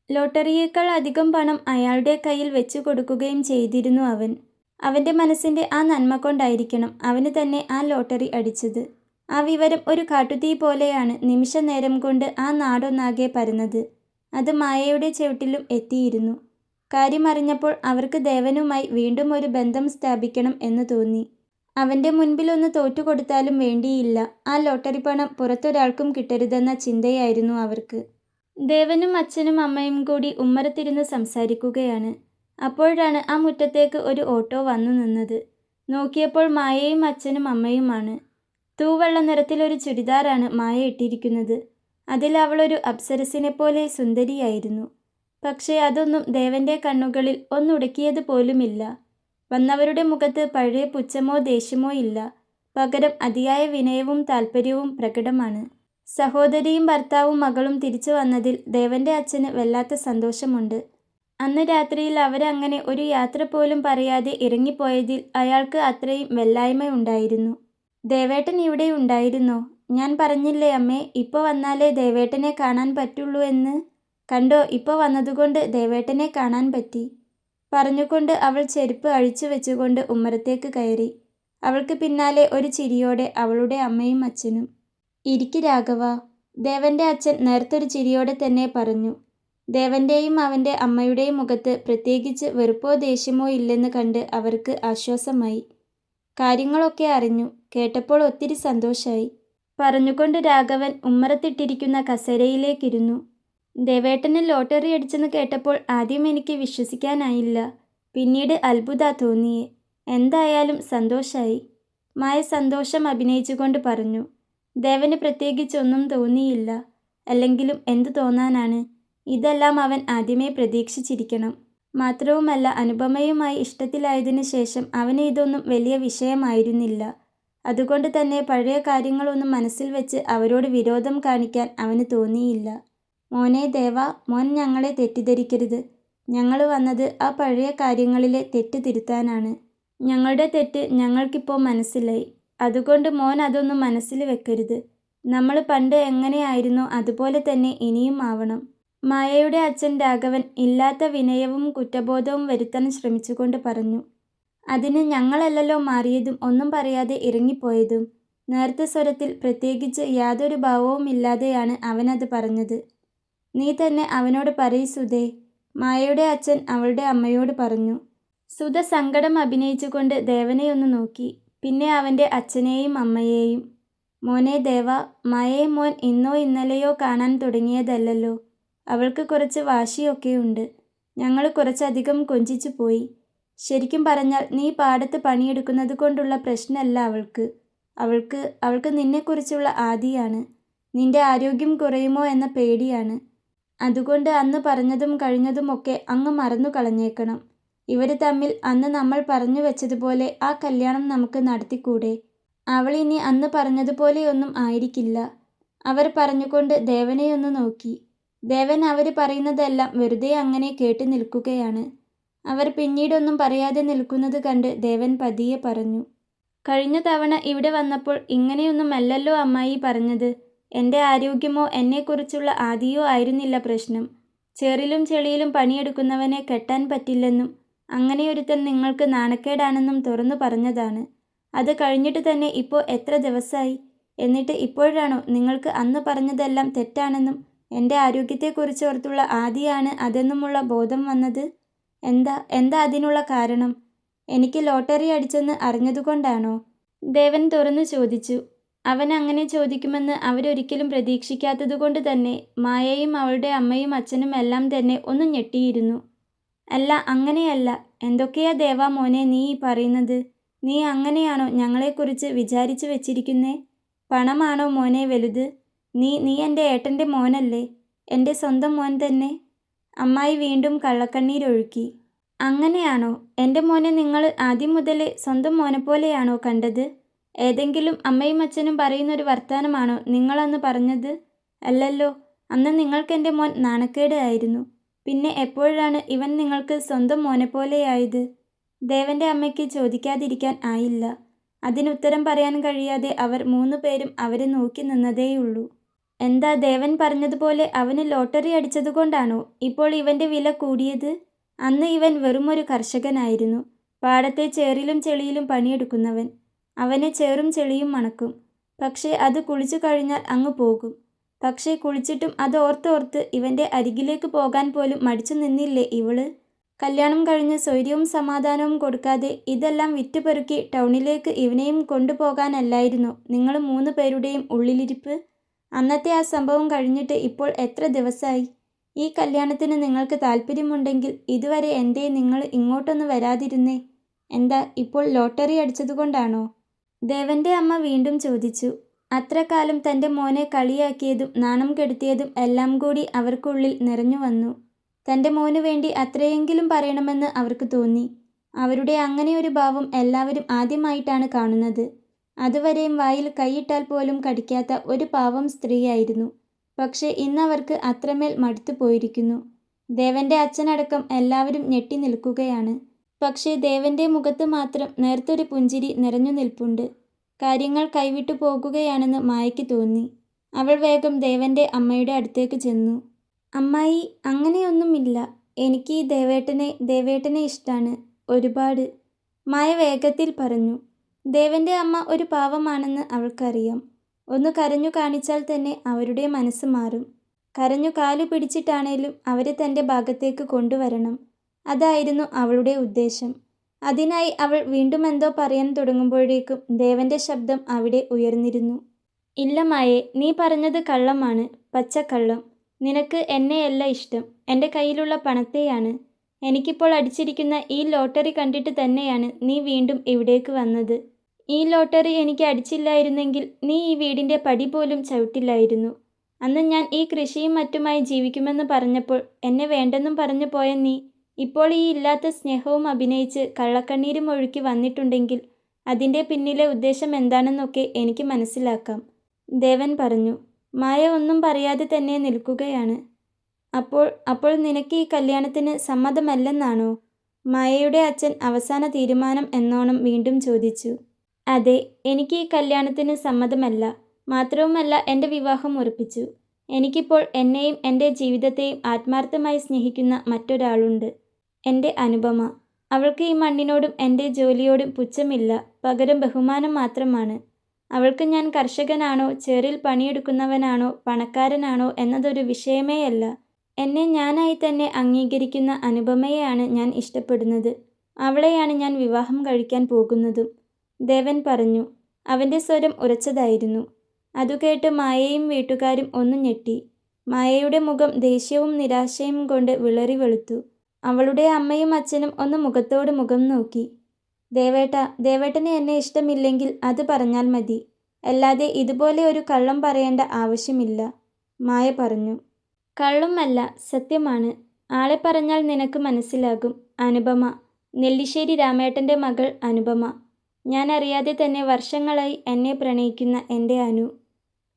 ലോട്ടറിയേക്കാൾ അധികം പണം അയാളുടെ കയ്യിൽ വെച്ചു കൊടുക്കുകയും ചെയ്തിരുന്നു അവൻ. അവൻ്റെ മനസ്സിൻ്റെ ആ നന്മ കൊണ്ടായിരിക്കണം അവന് തന്നെ ആ ലോട്ടറി അടിച്ചത്. ആ വിവരം ഒരു കാട്ടുതീ പോലെയാണ് നിമിഷ നേരം കൊണ്ട് ആ നാടൊന്നാകെ പരന്നത്. അത് മായയുടെ ചുവട്ടിലും എത്തിയിരുന്നു. കാര്യമറിഞ്ഞപ്പോൾ അവർക്ക് ദേവനുമായി വീണ്ടും ഒരു ബന്ധം സ്ഥാപിക്കണം എന്ന് തോന്നി. അവൻ്റെ മുൻപിലൊന്ന് തോറ്റുകൊടുത്താലും വേണ്ടിയില്ല, ആ ലോട്ടറി പണം പുറത്തൊരാൾക്കും കിട്ടരുതെന്ന ചിന്തയായിരുന്നു അവർക്ക്. ദേവനും അച്ഛനും അമ്മയും കൂടി ഉമ്മറത്തിരുന്ന് സംസാരിക്കുകയാണ്. അപ്പോഴാണ് ആ മുറ്റത്തേക്ക് ഒരു ഓട്ടോ വന്നു നിന്നത്. നോക്കിയപ്പോൾ മായയും അച്ഛനും അമ്മയുമാണ്. തൂവെള്ള നിറത്തിലൊരു ചുരിദാറാണ് മായ ഇട്ടിരിക്കുന്നത്. അതിൽ അവളൊരു അപ്സരസിനെപ്പോലെ സുന്ദരിയായിരുന്നു. പക്ഷേ അതൊന്നും ദേവൻ്റെ കണ്ണുകളിൽ ഒന്നുടക്കിയത് പോലുമില്ല. വന്നവരുടെ മുഖത്ത് പഴയ പുച്ഛമോ ദേഷ്യമോ ഇല്ല. പകരം അതിയായ വിനയവും താൽപ്പര്യവും പ്രകടമാണ്. സഹോദരിയും ഭർത്താവും മകളും തിരിച്ചു വന്നതിൽ ദേവൻ്റെ അച്ഛന് വല്ലാത്ത സന്തോഷമുണ്ട്. അന്ന് രാത്രിയിൽ അവരങ്ങനെ ഒരു യാത്ര പോലും പറയാതെ ഇറങ്ങിപ്പോയതിൽ അയാൾക്ക് അത്രയും വെല്ലായ്മയുണ്ടായിരുന്നു. ദേവേട്ടൻ ഇവിടെ ഉണ്ടായിരുന്നോ? ഞാൻ പറഞ്ഞില്ലേ അമ്മേ, ഇപ്പോൾ വന്നാലേ ദേവേട്ടനെ കാണാൻ പറ്റുള്ളൂ എന്ന്. കണ്ടോ, ഇപ്പോൾ വന്നതുകൊണ്ട് ദേവേട്ടനെ കാണാൻ പറ്റി. പറഞ്ഞുകൊണ്ട് അവൾ ചെരുപ്പ് അഴിച്ചു വെച്ചുകൊണ്ട് ഉമ്മറത്തേക്ക് കയറി. അവൾക്ക് പിന്നാലെ ഒരു ചിരിയോടെ അവളുടെ അമ്മയും അച്ഛനും. ഇരിക്ക് രാഘവ, ദേവൻ്റെ അച്ഛൻ നേർത്തൊരു ചിരിയോടെ തന്നെ പറഞ്ഞു. ദേവൻ്റെയും അവൻ്റെ അമ്മയുടെയും മുഖത്ത് പ്രത്യേകിച്ച് വെറുപ്പോ ദേഷ്യമോ ഇല്ലെന്ന് കണ്ട് അവർക്ക് ആശ്വാസമായി. കാര്യങ്ങളൊക്കെ അറിഞ്ഞു. കേട്ടപ്പോൾ ഒത്തിരി സന്തോഷമായി. പറഞ്ഞുകൊണ്ട് രാഘവൻ ഉമ്മറത്തിട്ടിരിക്കുന്ന കസേരയിലേക്കിരുന്നു. ദേവേട്ടന് ലോട്ടറി അടിച്ചെന്ന് കേട്ടപ്പോൾ ആദ്യം എനിക്ക് വിശ്വസിക്കാനായില്ല. പിന്നീട് അത്ഭുതാ തോന്നിയേ. എന്തായാലും സന്തോഷായി. മായ സന്തോഷം അഭിനയിച്ചുകൊണ്ട് പറഞ്ഞു. ദേവന് പ്രത്യേകിച്ചൊന്നും തോന്നിയില്ല. അല്ലെങ്കിലും എന്തു തോന്നാനാണ്? ഇതെല്ലാം അവൻ ആദ്യമേ പ്രതീക്ഷിച്ചിരിക്കണം. മാത്രവുമല്ല, അനുപമയുമായി ഇഷ്ടത്തിലായതിനു ശേഷം അവന് ഇതൊന്നും വലിയ വിഷയമായിരുന്നില്ല. അതുകൊണ്ട് തന്നെ പഴയ കാര്യങ്ങളൊന്നും മനസ്സിൽ വെച്ച് അവരോട് വിരോധം കാണിക്കാൻ അവന് തോന്നിയില്ല. മോനെ ദേവാ, മോൻ ഞങ്ങളെ തെറ്റിദ്ധരിക്കരുത്. ഞങ്ങൾ വന്നത് ആ പഴയ കാര്യങ്ങളിലെ തെറ്റ് തിരുത്താനാണ്. ഞങ്ങളുടെ തെറ്റ് ഞങ്ങൾക്കിപ്പോൾ മനസ്സിലായി. അതുകൊണ്ട് മോൻ അതൊന്നും മനസ്സിൽ വെക്കരുത്. നമ്മൾ പണ്ട് എങ്ങനെയായിരുന്നോ അതുപോലെ തന്നെ ഇനിയും ആവണം. മായയുടെ അച്ഛൻ രാഘവൻ ഇല്ലാത്ത വിനയവും കുറ്റബോധവും വരുത്താൻ ശ്രമിച്ചുകൊണ്ട് പറഞ്ഞു. അതിന് ഞങ്ങളല്ലല്ലോ മാറിയതും ഒന്നും പറയാതെ ഇറങ്ങിപ്പോയതും. നേർത്ത സ്വരത്തിൽ, പ്രത്യേകിച്ച് യാതൊരു ഭാവവും ഇല്ലാതെയാണ് അവനത് പറഞ്ഞത്. നീ തന്നെ അവനോട് പറയ് സുധേ, മായയുടെ അച്ഛൻ അവളുടെ അമ്മയോട് പറഞ്ഞു. സുധ സങ്കടം അഭിനയിച്ചുകൊണ്ട് ദേവനെയൊന്ന് നോക്കി. പിന്നെ അവൻ്റെ അച്ഛനെയും അമ്മയെയും. മോനെ ദേവ, മായയെ മോൻ ഇന്നോ ഇന്നലെയോ കാണാൻ തുടങ്ങിയതല്ലല്ലോ. അവൾക്ക് കുറച്ച് വാശിയൊക്കെയുണ്ട്. ഞങ്ങൾ കുറച്ചധികം കൊഞ്ചിച്ചു പോയി. ശരിക്കും പറഞ്ഞാൽ നീ പാടത്ത് പണിയെടുക്കുന്നത് കൊണ്ടുള്ള പ്രശ്നമല്ല അവൾക്ക്. അവൾക്ക് നിന്നെക്കുറിച്ചുള്ള ആദിയാണ്. നിന്റെ ആരോഗ്യം കുറയുമോ എന്ന പേടിയാണ്. അതുകൊണ്ട് അന്ന് പറഞ്ഞതും കഴിഞ്ഞതുമൊക്കെ അങ്ങ് മറന്നു കളഞ്ഞേക്കണം. ഇവർ തമ്മിൽ അന്ന് നമ്മൾ പറഞ്ഞു വെച്ചതുപോലെ ആ കല്യാണം നമുക്ക് നടത്തിക്കൂടെ? അവൾ ഇനി അന്ന് പറഞ്ഞതുപോലെയൊന്നും ആയിരിക്കില്ല. അവർ പറഞ്ഞുകൊണ്ട് ദേവനെയൊന്ന് നോക്കി. ദേവൻ അവർ പറയുന്നതെല്ലാം വെറുതെ അങ്ങനെ കേട്ടു നിൽക്കുകയാണ്. അവർ പിന്നീടൊന്നും പറയാതെ നിൽക്കുന്നത് കണ്ട് ദേവൻ പതിയെ പറഞ്ഞു, കഴിഞ്ഞ തവണ ഇവിടെ വന്നപ്പോൾ ഇങ്ങനെയൊന്നുമല്ലല്ലോ അമ്മായി പറഞ്ഞത്. എൻ്റെ ആരോഗ്യമോ എന്നെക്കുറിച്ചുള്ള ആദിയോ ആയിരുന്നില്ല പ്രശ്നം. ചേറിലും ചെളിയിലും പണിയെടുക്കുന്നവനെ കെട്ടാൻ പറ്റില്ലെന്നും അങ്ങനെയൊരുത്തൻ നിങ്ങൾക്ക് നാണക്കേടാണെന്നും തുറന്നു പറഞ്ഞതാണ്. അത് കഴിഞ്ഞിട്ട് തന്നെ ഇപ്പോൾ എത്ര ദിവസമായി? എന്നിട്ട് ഇപ്പോഴാണോ നിങ്ങൾക്ക് അന്ന് പറഞ്ഞതെല്ലാം തെറ്റാണെന്നും എൻ്റെ ആരോഗ്യത്തെക്കുറിച്ചോർത്തുള്ള ആദിയാണ് അതെന്നുമുള്ള ബോധം വന്നത്? എന്താ അതിനുള്ള കാരണം? എനിക്ക് ലോട്ടറി അടിച്ചെന്ന് അറിഞ്ഞതുകൊണ്ടാണോ? ദേവൻ തുറന്നു ചോദിച്ചു. അവൻ അങ്ങനെ ചോദിക്കുമെന്ന് അവരൊരിക്കലും പ്രതീക്ഷിക്കാത്തതുകൊണ്ട് തന്നെ മായയും അവളുടെ അമ്മയും അച്ഛനും എല്ലാം തന്നെ ഒന്ന് ഞെട്ടിയിരുന്നു. അല്ല, അങ്ങനെയല്ല. എന്തൊക്കെയാ ദേവാ മോനെ നീ ഈ പറയുന്നത്? നീ അങ്ങനെയാണോ ഞങ്ങളെക്കുറിച്ച് വിചാരിച്ചു വെച്ചിരിക്കുന്നേ? പണമാണോ മോനെ വലുത്? നീ എൻ്റെ ഏട്ടൻ്റെ മോനല്ലേ? എൻ്റെ സ്വന്തം മോൻ തന്നെ. അമ്മായി വീണ്ടും കള്ളക്കണ്ണീരൊഴുക്കി. അങ്ങനെയാണോ? എൻ്റെ മോനെ നിങ്ങൾ ആദ്യം മുതലേ സ്വന്തം മോനെപ്പോലെയാണോ കണ്ടത്? ഏതെങ്കിലും അമ്മയും അച്ഛനും പറയുന്നൊരു വർത്താനമാണോ നിങ്ങളന്ന് പറഞ്ഞത്? അല്ലല്ലോ. അന്ന് നിങ്ങൾക്കെൻ്റെ മോൻ നാണക്കേട് ആയിരുന്നു. പിന്നെ എപ്പോഴാണ് ഇവൻ നിങ്ങൾക്ക് സ്വന്തം മോനെപ്പോലെയായത്? ദേവൻ്റെ അമ്മയ്ക്ക് ചോദിക്കാതിരിക്കാൻ ആയില്ല. അതിനുത്തരം പറയാൻ കഴിയാതെ അവർ 3 പേരും അവരെ നോക്കി നിന്നതേയുള്ളൂ. എന്താ ദേവൻ പറഞ്ഞതുപോലെ അവന് ലോട്ടറി അടിച്ചതുകൊണ്ടാണോ ഇപ്പോൾ ഇവൻ്റെ വില കൂടിയത്? അന്ന് ഇവൻ വെറുമൊരു കർഷകനായിരുന്നു. പാടത്തെ ചേറിലും ചെളിയിലും പണിയെടുക്കുന്നവൻ. അവനെ ചേറും ചെളിയും മണക്കും. പക്ഷേ അത് കുളിച്ചു കഴിഞ്ഞാൽ അങ്ങ് പോകും. പക്ഷേ കുളിച്ചിട്ടും അത് ഓർത്തോർത്ത് ഇവൻ്റെ അരികിലേക്ക് പോകാൻ പോലും മടിച്ചു നിന്നില്ലേ ഇവള്? കല്യാണം കഴിഞ്ഞ് സ്വൈര്യവും സമാധാനവും കൊടുക്കാതെ ഇതെല്ലാം വിറ്റുപെറുക്കി ടൗണിലേക്ക് ഇവനെയും കൊണ്ടുപോകാനല്ലായിരുന്നോ നിങ്ങൾ 3 പേരുടെയും ഉള്ളിലിരിപ്പ്? അന്നത്തെ ആ സംഭവം കഴിഞ്ഞിട്ട് ഇപ്പോൾ എത്ര ദിവസമായി? ഈ കല്യാണത്തിന് നിങ്ങൾക്ക് താല്പര്യമുണ്ടെങ്കിൽ ഇതുവരെ എന്തേ നിങ്ങൾ ഇങ്ങോട്ടൊന്ന് വരാതിരുന്നേ? എന്താ ഇപ്പോൾ ലോട്ടറി അടിച്ചതുകൊണ്ടാണോ? ദേവൻ്റെ അമ്മ വീണ്ടും ചോദിച്ചു. അത്രക്കാലം തൻ്റെ മോനെ കളിയാക്കിയതും നാണം കെടുത്തിയതും എല്ലാം കൂടി അവർക്കുള്ളിൽ നിറഞ്ഞു വന്നു. തൻ്റെ മോനു വേണ്ടി അത്രയെങ്കിലും പറയണമെന്ന് അവർക്ക് തോന്നി. അവരുടെ അങ്ങനെയൊരു ഭാവം എല്ലാവരും ആദ്യമായിട്ടാണ് കാണുന്നത്. അതുവരെയും വായിൽ കൈയിട്ടാൽ പോലും കടിക്കാത്ത ഒരു പാവം സ്ത്രീയായിരുന്നു. പക്ഷേ ഇന്നവർക്ക് അത്രമേൽ മടുത്തു പോയിരിക്കുന്നു. ദേവൻ്റെ അച്ഛനടക്കം എല്ലാവരും ഞെട്ടി നിൽക്കുകയാണ്. പക്ഷേ ദേവൻ്റെ മുഖത്ത് മാത്രം നേർത്തൊരു പുഞ്ചിരി നിറഞ്ഞു നിൽപ്പുണ്ട്. കാര്യങ്ങൾ കൈവിട്ടു പോകുകയാണെന്ന് മായയ്ക്ക് തോന്നി. അവൾ വേഗം ദേവൻ്റെ അമ്മയുടെ അടുത്തേക്ക് ചെന്നു. അമ്മായി, അങ്ങനെയൊന്നുമില്ല. എനിക്ക് ഈ ദേവേട്ടനെ ഇഷ്ടാണ്. ഒരുപാട്. മായ വേഗത്തിൽ പറഞ്ഞു. ദേവൻ്റെ അമ്മ ഒരു പാവമാണെന്ന് അവൾക്കറിയാം. ഒന്ന് കരഞ്ഞു കാണിച്ചാൽ തന്നെ അവരുടെ മനസ്സ് മാറും. കരഞ്ഞു കാലു പിടിച്ചിട്ടാണേലും അവരെ തൻ്റെ ഭാഗത്തേക്ക് കൊണ്ടുവരണം. അതായിരുന്നു അവളുടെ ഉദ്ദേശം. അതിനായി അവൾ വീണ്ടും എന്തോ പറയാൻ തുടങ്ങുമ്പോഴേക്കും ദേവൻ്റെ ശബ്ദം അവിടെ ഉയർന്നിരുന്നു. ഇല്ല മായേ, നീ പറഞ്ഞത് കള്ളമാണ്, പച്ചക്കള്ളം. നിനക്ക് എന്നെയല്ല ഇഷ്ടം, എൻ്റെ കയ്യിലുള്ള പണത്തെയാണ്. എനിക്കിപ്പോൾ അടിച്ചിരിക്കുന്ന ഈ ലോട്ടറി കണ്ടിട്ട് തന്നെയാണ് നീ വീണ്ടും ഇവിടേക്ക് വന്നത്. ഈ ലോട്ടറി എനിക്ക് അടിച്ചില്ലായിരുന്നെങ്കിൽ നീ ഈ വീടിൻ്റെ പടി പോലും ചവിട്ടില്ലായിരുന്നു. അന്ന് ഞാൻ ഈ കൃഷിയും മറ്റുമായി ജീവിക്കുമെന്ന് പറഞ്ഞപ്പോൾ എന്നെ വേണ്ടെന്നും പറഞ്ഞു പോയ നീ ഇപ്പോൾ ഈ ഇല്ലാത്ത സ്നേഹവും അഭിനയിച്ച് കള്ളക്കണ്ണീരും ഒഴുക്കി വന്നിട്ടുണ്ടെങ്കിൽ അതിൻ്റെ പിന്നിലെ ഉദ്ദേശം എന്താണെന്നൊക്കെ എനിക്ക് മനസ്സിലാക്കാം, ദേവൻ പറഞ്ഞു. മായ ഒന്നും പറയാതെ തന്നെ നിൽക്കുകയാണ്. അപ്പോൾ നിനക്ക് ഈ കല്യാണത്തിന് സമ്മതമല്ലെന്നാണോ? മായയുടെ അച്ഛൻ അവസാന തീരുമാനം എന്നോണം വീണ്ടും ചോദിച്ചു. അതെ, എനിക്ക് ഈ കല്യാണത്തിന് സമ്മതമല്ല. മാത്രവുമല്ല, എൻ്റെ വിവാഹം ഉറപ്പിച്ചു. എനിക്കിപ്പോൾ എന്നെയും എൻ്റെ ജീവിതത്തെയും ആത്മാർത്ഥമായി സ്നേഹിക്കുന്ന മറ്റൊരാളുണ്ട്, എൻ്റെ അനുപമ. അവൾക്ക് ഈ മണ്ണിനോടും എൻ്റെ ജോലിയോടും പുച്ഛമില്ല, പകരം ബഹുമാനം മാത്രമാണ്. അവൾക്ക് ഞാൻ കർഷകനാണോ, ചേറിൽ പണിയെടുക്കുന്നവനാണോ, പണക്കാരനാണോ എന്നതൊരു വിഷയമേയല്ല. എന്നെ ഞാനായി തന്നെ അംഗീകരിക്കുന്ന അനുപമയെയാണ് ഞാൻ ഇഷ്ടപ്പെടുന്നത്. അവളെയാണ് ഞാൻ വിവാഹം കഴിക്കാൻ പോകുന്നതും, ദേവൻ പറഞ്ഞു. അവൻ്റെ സ്വരം ഉറച്ചതായിരുന്നു. അതുകേട്ട് മായയും വീട്ടുകാരും ഒന്ന് ഞെട്ടി. മായയുടെ മുഖം ദേഷ്യവും നിരാശയും കൊണ്ട് വിളറി വെളുത്തു. അവളുടെ അമ്മയും അച്ഛനും ഒന്ന് മുഖത്തോട് മുഖം നോക്കി. ദേവേട്ടന് എന്നെ ഇഷ്ടമില്ലെങ്കിൽ അത് പറഞ്ഞാൽ മതി, അല്ലാതെ ഇതുപോലെ ഒരു കള്ളം പറയേണ്ട ആവശ്യമില്ല, മായ പറഞ്ഞു. കള്ളമല്ല, സത്യമാണ്. ആളെ പറഞ്ഞാൽ നിനക്ക് മനസ്സിലാകും. അനുപമ, നെല്ലിശ്ശേരി രാമേട്ടൻ്റെ മകൾ അനുപമ. ഞാൻ അറിയാതെ തന്നെ വർഷങ്ങളായി എന്നെ പ്രണയിക്കുന്ന എൻ്റെ അനു.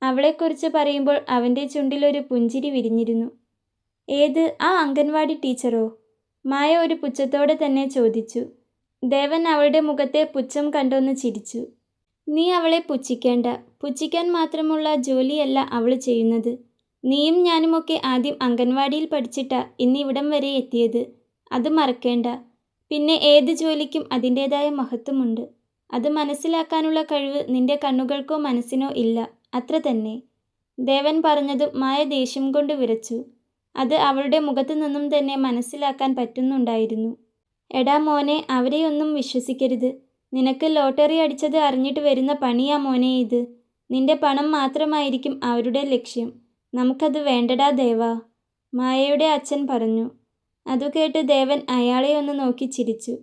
അവളെക്കുറിച്ച് പറയുമ്പോൾ അവൻ്റെ ചുണ്ടിലൊരു പുഞ്ചിരി വിരിഞ്ഞിരുന്നു. ഏത്, ആ അംഗൻവാടി ടീച്ചറോ? മായ ഒരു പുച്ഛത്തോടെ തന്നെ ചോദിച്ചു. ദേവൻ അവളുടെ മുഖത്തെ പുച്ഛം കണ്ടൊന്ന് ചിരിച്ചു. നീ അവളെ പുച്ഛിക്കേണ്ട. പുച്ഛിക്കാൻ മാത്രമുള്ള ജോലിയല്ല അവൾ ചെയ്യുന്നത്. നീയും ഞാനുമൊക്കെ ആദ്യം അംഗൻവാടിയിൽ പഠിച്ചിട്ടാ ഇന്നിവിടം വരെ എത്തിയത്. അത് മറക്കേണ്ട. പിന്നെ ഏത് ജോലിക്കും അതിൻ്റേതായ മഹത്വമുണ്ട്. അത് മനസ്സിലാക്കാനുള്ള കഴിവ് നിന്റെ കണ്ണുകൾക്കോ മനസ്സിനോ ഇല്ല, അത്ര തന്നെ. ദേവൻ പറഞ്ഞതും മായ ദേഷ്യം കൊണ്ട് വിറച്ചു. അത് അവളുടെ മുഖത്തു നിന്നും തന്നെ മനസ്സിലാക്കാൻ പറ്റുന്നുണ്ടായിരുന്നു. എടാ മോനെ, അവരെയൊന്നും വിശ്വസിക്കരുത്. നിനക്ക് ലോട്ടറി അടിച്ചത് അറിഞ്ഞിട്ട് വരുന്ന പണിയാ മോനെ ഇത്. നിന്റെ പണം മാത്രമായിരിക്കും അവരുടെ ലക്ഷ്യം. നമുക്കത് വേണ്ടടാ ദേവാ, മായയുടെ അച്ഛൻ പറഞ്ഞു. അതുകേട്ട് ദേവൻ അയാളെ ഒന്ന് നോക്കി ചിരിച്ചു.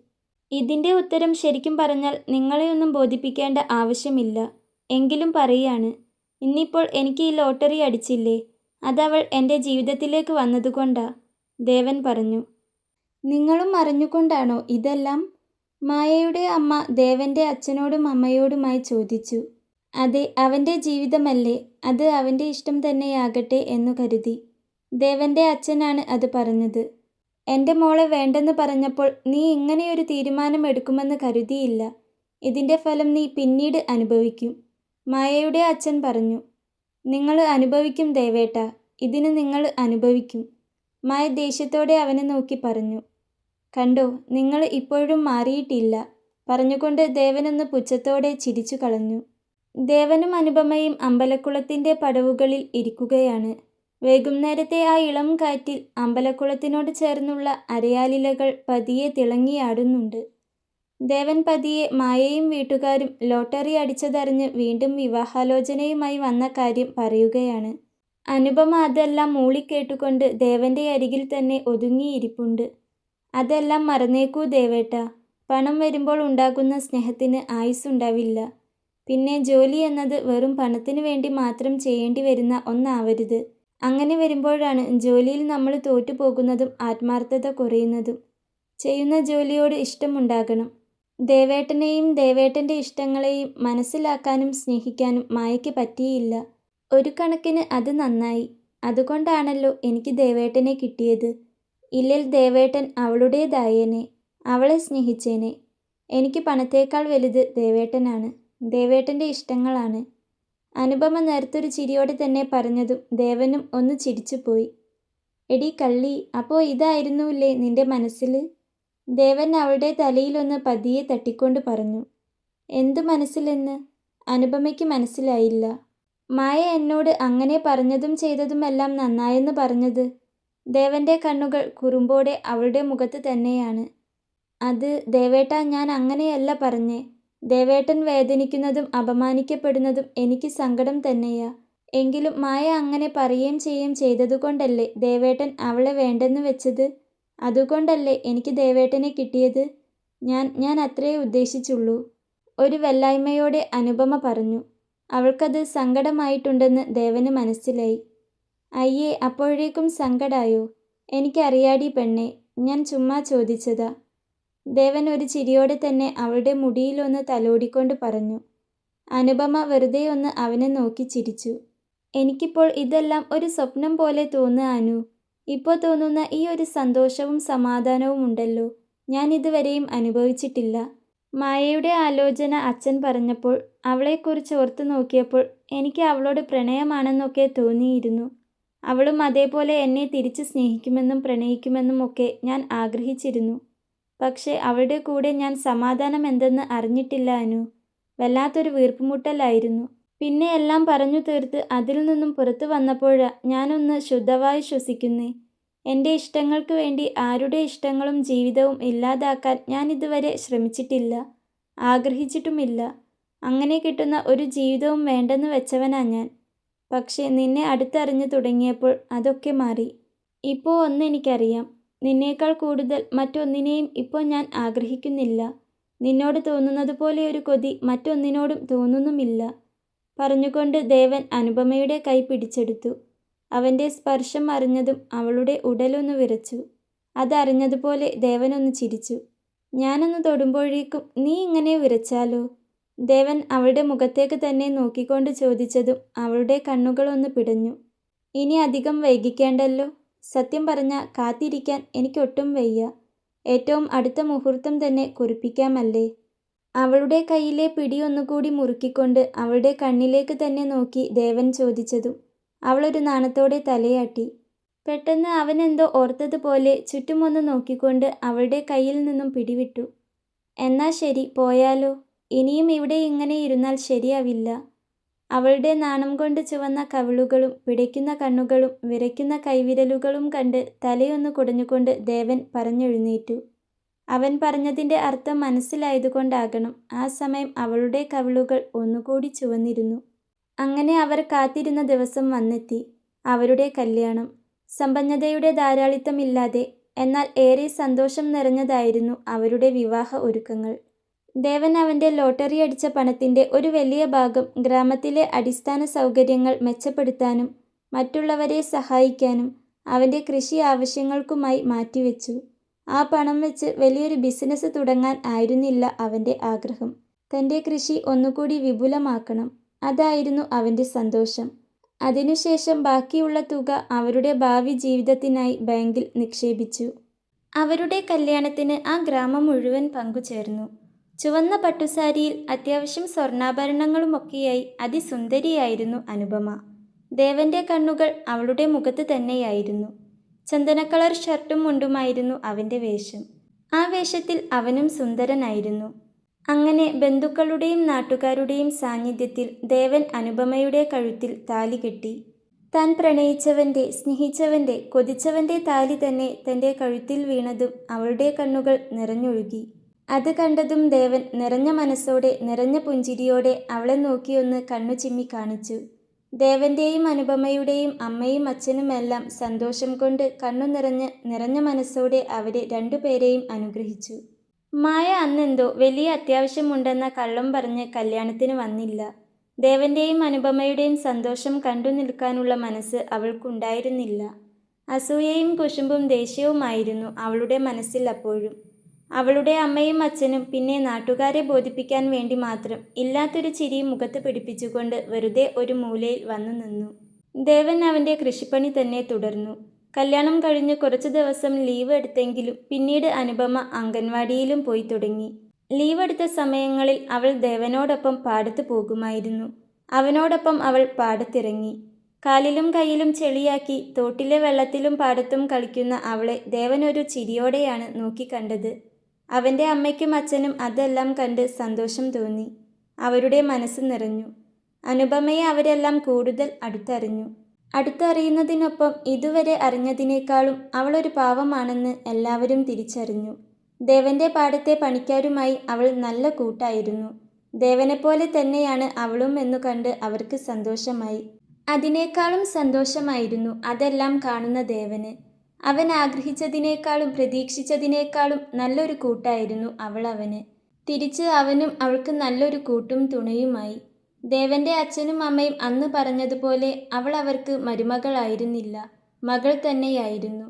ഇതിൻ്റെ ഉത്തരം ശരിക്കും പറഞ്ഞാൽ നിങ്ങളെയൊന്നും ബോധിപ്പിക്കേണ്ട ആവശ്യമില്ല. എങ്കിലും പറയാണ്, ഇന്നിപ്പോൾ എനിക്ക് ഈ ലോട്ടറി അടിച്ചില്ലേ, അതവൾ എൻ്റെ ജീവിതത്തിലേക്ക് വന്നതുകൊണ്ടാ, ദേവൻ പറഞ്ഞു. നിങ്ങളും അറിഞ്ഞുകൊണ്ടാണോ ഇതെല്ലാം? മായയുടെ അമ്മ ദേവൻ്റെ അച്ഛനോടും അമ്മയോടുമായി ചോദിച്ചു. അതെ, അവൻ്റെ ജീവിതമല്ലേ, അത് അവൻ്റെ ഇഷ്ടം തന്നെയാകട്ടെ എന്നു കരുതി. ദേവൻ്റെ അച്ഛനാണ് അത് പറഞ്ഞത്. എൻ്റെ മോളെ വേണ്ടെന്ന് പറഞ്ഞപ്പോൾ നീ ഇങ്ങനെയൊരു തീരുമാനം എടുക്കുമെന്ന് കരുതിയില്ല. ഇതിൻ്റെ ഫലം നീ പിന്നീട് അനുഭവിക്കും, മായയുടെ അച്ഛൻ പറഞ്ഞു. നിങ്ങൾ അനുഭവിക്കും ദേവേട്ട, ഇതിന് നിങ്ങൾ അനുഭവിക്കും, മായ ദേഷ്യത്തോടെ അവനെ നോക്കി പറഞ്ഞു. കണ്ടോ, നിങ്ങൾ ഇപ്പോഴും മാറിയിട്ടില്ല, പറഞ്ഞുകൊണ്ട് ദേവനൊന്ന് പുച്ഛത്തോടെ ചിരിച്ചു കളഞ്ഞു. ദേവനും അനുപമയും അമ്പലക്കുളത്തിൻ്റെ പടവുകളിൽ ഇരിക്കുകയാണ്. വൈകുന്നേരത്തെ ആ ഇളം കാറ്റിൽ അമ്പലക്കുളത്തിനോട് ചേർന്നുള്ള അരയാലിലകൾ പതിയെ തിളങ്ങിയാടുന്നുണ്ട്. ദേവൻ പതിയെ മായയും വീട്ടുകാരും ലോട്ടറി അടിച്ചതറിഞ്ഞ് വീണ്ടും വിവാഹാലോചനയുമായി വന്ന കാര്യം പറയുകയാണ്. അനുപമ അതെല്ലാം മൂളിക്കേട്ടുകൊണ്ട് ദേവൻ്റെ അരികിൽ തന്നെ ഒതുങ്ങിയിരിപ്പുണ്ട്. അതെല്ലാം മറന്നേക്കൂ ദേവേട്ട. പണം വരുമ്പോൾ ഉണ്ടാകുന്ന സ്നേഹത്തിന് ആയുസ്സുണ്ടാവില്ല. പിന്നെ ജോലി എന്നത് വെറും പണത്തിന് വേണ്ടി മാത്രം ചെയ്യേണ്ടി വരുന്ന ഒന്നാവരുത്. അങ്ങനെ വരുമ്പോഴാണ് ജോലിയിൽ നമ്മൾ തോറ്റുപോകുന്നതും ആത്മാർത്ഥത കുറയുന്നതും. ചെയ്യുന്ന ജോലിയോട് ഇഷ്ടമുണ്ടാകണം. ദേവേട്ടനെയും ദേവേട്ടൻ്റെ ഇഷ്ടങ്ങളെയും മനസ്സിലാക്കാനും സ്നേഹിക്കാനും മായയ്ക്ക് പറ്റിയില്ല. ഒരു കണക്കിന് അത് നന്നായി. അതുകൊണ്ടാണല്ലോ എനിക്ക് ദേവേട്ടനെ കിട്ടിയത്. ഇല്ലേൽ ദേവേട്ടൻ അവളുടേതായേനെ, അവളെ സ്നേഹിച്ചേനെ. എനിക്ക് പണത്തേക്കാൾ വലുത് ദേവേട്ടനാണ്, ദേവേട്ടൻ്റെ ഇഷ്ടങ്ങളാണ്. അനുപമ നേർത്തൊരു ചിരിയോടെ തന്നെ പറഞ്ഞതും ദേവനും ഒന്ന് ചിരിച്ചുപോയി. എടി കള്ളി, അപ്പോൾ ഇതായിരുന്നുല്ലേ നിന്റെ മനസ്സിൽ? ദേവൻ അവളുടെ തലയിലൊന്ന് പതിയെ തട്ടിക്കൊണ്ട് പറഞ്ഞു. എന്തു മനസ്സിലെന്ന്? അനുപമയ്ക്ക് മനസ്സിലായില്ല. മായ എന്നോട് അങ്ങനെ പറഞ്ഞതും ചെയ്തതുമെല്ലാം നന്നായെന്ന് പറഞ്ഞത്. ദേവൻ്റെ കണ്ണുകൾ കുറുമ്പോടെ അവളുടെ മുഖത്ത് തന്നെയാണ്. അത് ദേവേട്ട, ഞാൻ അങ്ങനെയല്ല പറഞ്ഞേ. ദേവേട്ടൻ വേദനിക്കുന്നതും അപമാനിക്കപ്പെടുന്നതും എനിക്ക് സങ്കടം തന്നെയാ. എങ്കിലും മായ അങ്ങനെ പറയുകയും ചെയ്യുകയും ചെയ്തതുകൊണ്ടല്ലേ ദേവേട്ടൻ അവളെ വേണ്ടെന്ന് വെച്ചത്. അതുകൊണ്ടല്ലേ എനിക്ക് ദേവേട്ടനെ കിട്ടിയത്. ഞാൻ അത്രയേ ഉദ്ദേശിച്ചുള്ളൂ, ഒരു വല്ലായ്മയോടെ അനുപമ പറഞ്ഞു. അവൾക്കത് സങ്കടമായിട്ടുണ്ടെന്ന് ദേവന് മനസ്സിലായി. അയ്യേ, അപ്പോഴേക്കും സങ്കടായോ? എനിക്കറിയാടി പെണ്ണെ, ഞാൻ ചുമ്മാ ചോദിച്ചതാ. ദേവൻ ഒരു ചിരിയോടെ തന്നെ അവളുടെ മുടിയിലൊന്ന് തലോടിക്കൊണ്ട് പറഞ്ഞു. അനുപമ വെറുതെ ഒന്ന് അവനെ നോക്കി ചിരിച്ചു. എനിക്കിപ്പോൾ ഇതെല്ലാം ഒരു സ്വപ്നം പോലെ തോന്നുക അനു. ഇപ്പോൾ തോന്നുന്ന ഈ ഒരു സന്തോഷവും സമാധാനവും ഉണ്ടല്ലോ, ഞാൻ ഇതുവരെയും അനുഭവിച്ചിട്ടില്ല. മായയുടെ ആലോചന അച്ഛൻ പറഞ്ഞപ്പോൾ അവളെക്കുറിച്ച് ഓർത്തു നോക്കിയപ്പോൾ എനിക്ക് അവളോട് പ്രണയമാണെന്നൊക്കെ തോന്നിയിരുന്നു. അവളും അതേപോലെ എന്നെ തിരിച്ച് സ്നേഹിക്കുമെന്നും പ്രണയിക്കുമെന്നും ഒക്കെ ഞാൻ ആഗ്രഹിച്ചിരുന്നു. പക്ഷേ അവളുടെ കൂടെ ഞാൻ സമാധാനം എന്തെന്ന് അറിഞ്ഞിട്ടില്ല അനു. വല്ലാത്തൊരു വീർപ്പുമുട്ടലായിരുന്നു. പിന്നെ എല്ലാം പറഞ്ഞു തീർത്ത് അതിൽ നിന്നും പുറത്തു വന്നപ്പോഴാ ഞാനൊന്ന് ശുദ്ധവായു ശ്വസിക്കുന്നേ. എൻ്റെ ഇഷ്ടങ്ങൾക്ക് വേണ്ടി ആരുടെ ഇഷ്ടങ്ങളും ജീവിതവും ഇല്ലാതാക്കാൻ ഞാൻ ഇതുവരെ ശ്രമിച്ചിട്ടില്ല, ആഗ്രഹിച്ചിട്ടുമില്ല. അങ്ങനെ കിട്ടുന്ന ഒരു ജീവിതവും വേണ്ടെന്ന് വെച്ചവനാ ഞാൻ. പക്ഷേ നിന്നെ അടുത്തറിഞ്ഞു തുടങ്ങിയപ്പോൾ അതൊക്കെ മാറി. ഇപ്പോൾ ഒന്നെനിക്കറിയാം, നിന്നേക്കാൾ കൂടുതൽ മറ്റൊന്നിനെയും ഇപ്പോൾ ഞാൻ ആഗ്രഹിക്കുന്നില്ല. നിന്നോട് തോന്നുന്നത് പോലെ ഒരു കൊതി മറ്റൊന്നിനോടും തോന്നുന്നുമില്ല. പറഞ്ഞുകൊണ്ട് ദേവൻ അനുപമയുടെ കൈ പിടിച്ചെടുത്തു. അവൻ്റെ സ്പർശം അറിഞ്ഞതും അവളുടെ ഉടലൊന്ന് വിറച്ചു. അതറിഞ്ഞതുപോലെ ദേവനൊന്ന് ചിരിച്ചു. ഞാനൊന്ന് തൊടുമ്പോഴേക്കും നീ ഇങ്ങനെ വിറച്ചാലോ? ദേവൻ അവളുടെ മുഖത്തേക്ക് തന്നെ നോക്കിക്കൊണ്ട് ചോദിച്ചതും അവളുടെ കണ്ണുകളൊന്ന് പിടഞ്ഞു. ഇനി അധികം വൈകിക്കേണ്ടല്ലോ, സത്യം പറഞ്ഞാൽ കാത്തിരിക്കാൻ എനിക്കൊട്ടും വയ്യ. ഏറ്റവും അടുത്ത മുഹൂർത്തം തന്നെ കുറിപ്പിക്കാമല്ലേ? അവളുടെ കയ്യിലെ പിടി ഒന്നുകൂടി മുറുക്കിക്കൊണ്ട് അവളുടെ കണ്ണിലേക്ക് തന്നെ നോക്കി ദേവൻ ചോദിച്ചതും അവളൊരു നാണത്തോടെ തലയാട്ടി. പെട്ടെന്ന് അവനെന്തോ ഓർത്തതുപോലെ ചുറ്റുമൊന്ന് നോക്കിക്കൊണ്ട് അവളുടെ കയ്യിൽ നിന്നും പിടിവിട്ടു. എന്നാ ശരി, പോയാലോ? ഇനിയും ഇവിടെ ഇങ്ങനെ ഇരുന്നാൽ ശരിയാവില്ല. അവളുടെ നാണം കൊണ്ട് ചുവന്ന കവിളുകളും പിടയ്ക്കുന്ന കണ്ണുകളും വിറയ്ക്കുന്ന കൈവിരലുകളും കണ്ട് തലയൊന്ന് കുടഞ്ഞുകൊണ്ട് ദേവൻ പറഞ്ഞെഴുന്നേറ്റു. അവൻ പറഞ്ഞതിൻ്റെ അർത്ഥം മനസ്സിലായതുകൊണ്ടാകണം ആ സമയം അവളുടെ കവിളുകൾ ഒന്നുകൂടി ചുവന്നിരുന്നു. അങ്ങനെ അവർ കാത്തിരുന്ന ദിവസം വന്നെത്തി. അവരുടെ കല്യാണം. സമ്പന്നതയുടെ ധാരാളിത്തമില്ലാതെ എന്നാൽ ഏറെ സന്തോഷം നിറഞ്ഞതായിരുന്നു അവരുടെ വിവാഹ ഒരുക്കങ്ങൾ. ദേവൻ അവൻ്റെ ലോട്ടറി അടിച്ച പണത്തിൻ്റെ ഒരു വലിയ ഭാഗം ഗ്രാമത്തിലെ അടിസ്ഥാന സൗകര്യങ്ങൾ മെച്ചപ്പെടുത്താനും മറ്റുള്ളവരെ സഹായിക്കാനും അവൻ്റെ കൃഷി ആവശ്യങ്ങൾക്കുമായി മാറ്റിവെച്ചു. ആ പണം വെച്ച് വലിയൊരു ബിസിനസ് തുടങ്ങാൻ ആയിരുന്നില്ല അവൻ്റെ ആഗ്രഹം. തൻ്റെ കൃഷി ഒന്നുകൂടി വിപുലമാക്കണം. അതായിരുന്നു അവൻ്റെ സന്തോഷം. അതിനുശേഷം ബാക്കിയുള്ള തുക അവരുടെ ഭാവി ജീവിതത്തിനായി ബാങ്കിൽ നിക്ഷേപിച്ചു. അവരുടെ കല്യാണത്തിന് ആ ഗ്രാമം മുഴുവൻ പങ്കുചേർന്നു. ചുവന്ന പട്ടുസാരിയിൽ അത്യാവശ്യം സ്വർണ്ണാഭരണങ്ങളുമൊക്കെയായി അതിസുന്ദരിയായിരുന്നു അനുപമ. ദേവൻ്റെ കണ്ണുകൾ അവളുടെ മുഖത്ത് തന്നെയായിരുന്നു. ചന്ദനക്കളർ ഷർട്ടും മുണ്ടുമായിരുന്നു അവൻ്റെ വേഷം. ആ വേഷത്തിൽ അവനും സുന്ദരനായിരുന്നു. അങ്ങനെ ബന്ധുക്കളുടെയും നാട്ടുകാരുടെയും സാന്നിധ്യത്തിൽ ദേവൻ അനുപമയുടെ കഴുത്തിൽ താലി കെട്ടി. താൻ പ്രണയിച്ചവൻ്റെ, സ്നേഹിച്ചവൻ്റെ, കൊതിച്ചവൻ്റെ താലി തന്നെ തൻ്റെ കഴുത്തിൽ വീണതും അവളുടെ കണ്ണുകൾ നിറഞ്ഞൊഴുകി. അത് കണ്ടതും ദേവൻ നിറഞ്ഞ മനസ്സോടെ നിറഞ്ഞ പുഞ്ചിരിയോടെ അവളെ നോക്കിയൊന്ന് കണ്ണു ചിമ്മി കാണിച്ചു. ദേവൻ്റെയും അനുപമയുടെയും അമ്മയും അച്ഛനുമെല്ലാം സന്തോഷം കൊണ്ട് കണ്ണു നിറഞ്ഞ മനസ്സോടെ അവരെ രണ്ടുപേരെയും അനുഗ്രഹിച്ചു. മായ അന്നെന്തോ വലിയ അത്യാവശ്യമുണ്ടെന്ന കള്ളം പറഞ്ഞ് കല്യാണത്തിന് വന്നില്ല. ദേവൻ്റെയും അനുപമയുടെയും സന്തോഷം കണ്ടു നിൽക്കാനുള്ള മനസ്സ് അവൾക്കുണ്ടായിരുന്നില്ല. അസൂയയും കുശുമ്പും ദേഷ്യവുമായിരുന്നു അവളുടെ മനസ്സിൽ അപ്പോഴും. അവളുടെ അമ്മയും അച്ഛനും പിന്നെ നാട്ടുകാരെ ബോധിപ്പിക്കാൻ വേണ്ടി മാത്രം ഇല്ലാത്തൊരു ചിരി മുഖത്ത് പിടിപ്പിച്ചുകൊണ്ട് വെറുതെ ഒരു മൂലയിൽ വന്നു നിന്നു. ദേവൻ അവൻ്റെ കൃഷിപ്പണി തന്നെ തുടർന്നു. കല്യാണം കഴിഞ്ഞ് കുറച്ചു ദിവസം ലീവ് എടുത്തെങ്കിലും പിന്നീട് അനുപമ അംഗൻവാടിയിലും പോയി തുടങ്ങി. ലീവ് എടുത്ത സമയങ്ങളിൽ അവൾ ദേവനോടൊപ്പം പാടത്ത് പോകുമായിരുന്നു. അവനോടൊപ്പം അവൾ പാടത്തിറങ്ങി. കാലിലും കയ്യിലും ചെളിയാക്കി തോട്ടിലെ വെള്ളത്തിലും പാടത്തും കളിക്കുന്ന അവളെ ദേവൻ ഒരു ചിരിയോടെയാണ് നോക്കിക്കണ്ടത്. അവൻ്റെ അമ്മയ്ക്കും അച്ഛനും അതെല്ലാം കണ്ട് സന്തോഷം തോന്നി. അവരുടെ മനസ്സ് നിറഞ്ഞു. അനുപമയെ അവരെല്ലാം കൂടുതൽ അടുത്തറിയുന്നതിനൊപ്പം ഇതുവരെ അറിഞ്ഞതിനേക്കാളും അവളൊരു പാവമാണെന്ന് എല്ലാവരും തിരിച്ചറിഞ്ഞു. ദേവൻ്റെ പാടത്തെ പണിക്കാരുമായി അവൾ നല്ല കൂട്ടായിരുന്നു. ദേവനെപ്പോലെ തന്നെയാണ് അവളും എന്നു കണ്ട് അവർക്ക് സന്തോഷമായി. അതിനേക്കാളും സന്തോഷമായിരുന്നു അതെല്ലാം കാണുന്ന ദേവന്. അവൻ ആഗ്രഹിച്ചതിനേക്കാളും പ്രതീക്ഷിച്ചതിനേക്കാളും നല്ലൊരു കൂട്ടായിരുന്നു അവൾ അവന്. തിരിച്ച് അവനും അവൾക്ക് നല്ലൊരു കൂട്ടും തുണയുമായി. ദേവൻ്റെ അച്ഛനും അമ്മയും അന്ന് പറഞ്ഞതുപോലെ അവൾ അവർക്ക് മരുമകളായിരുന്നില്ല, മകൾ തന്നെയായിരുന്നു.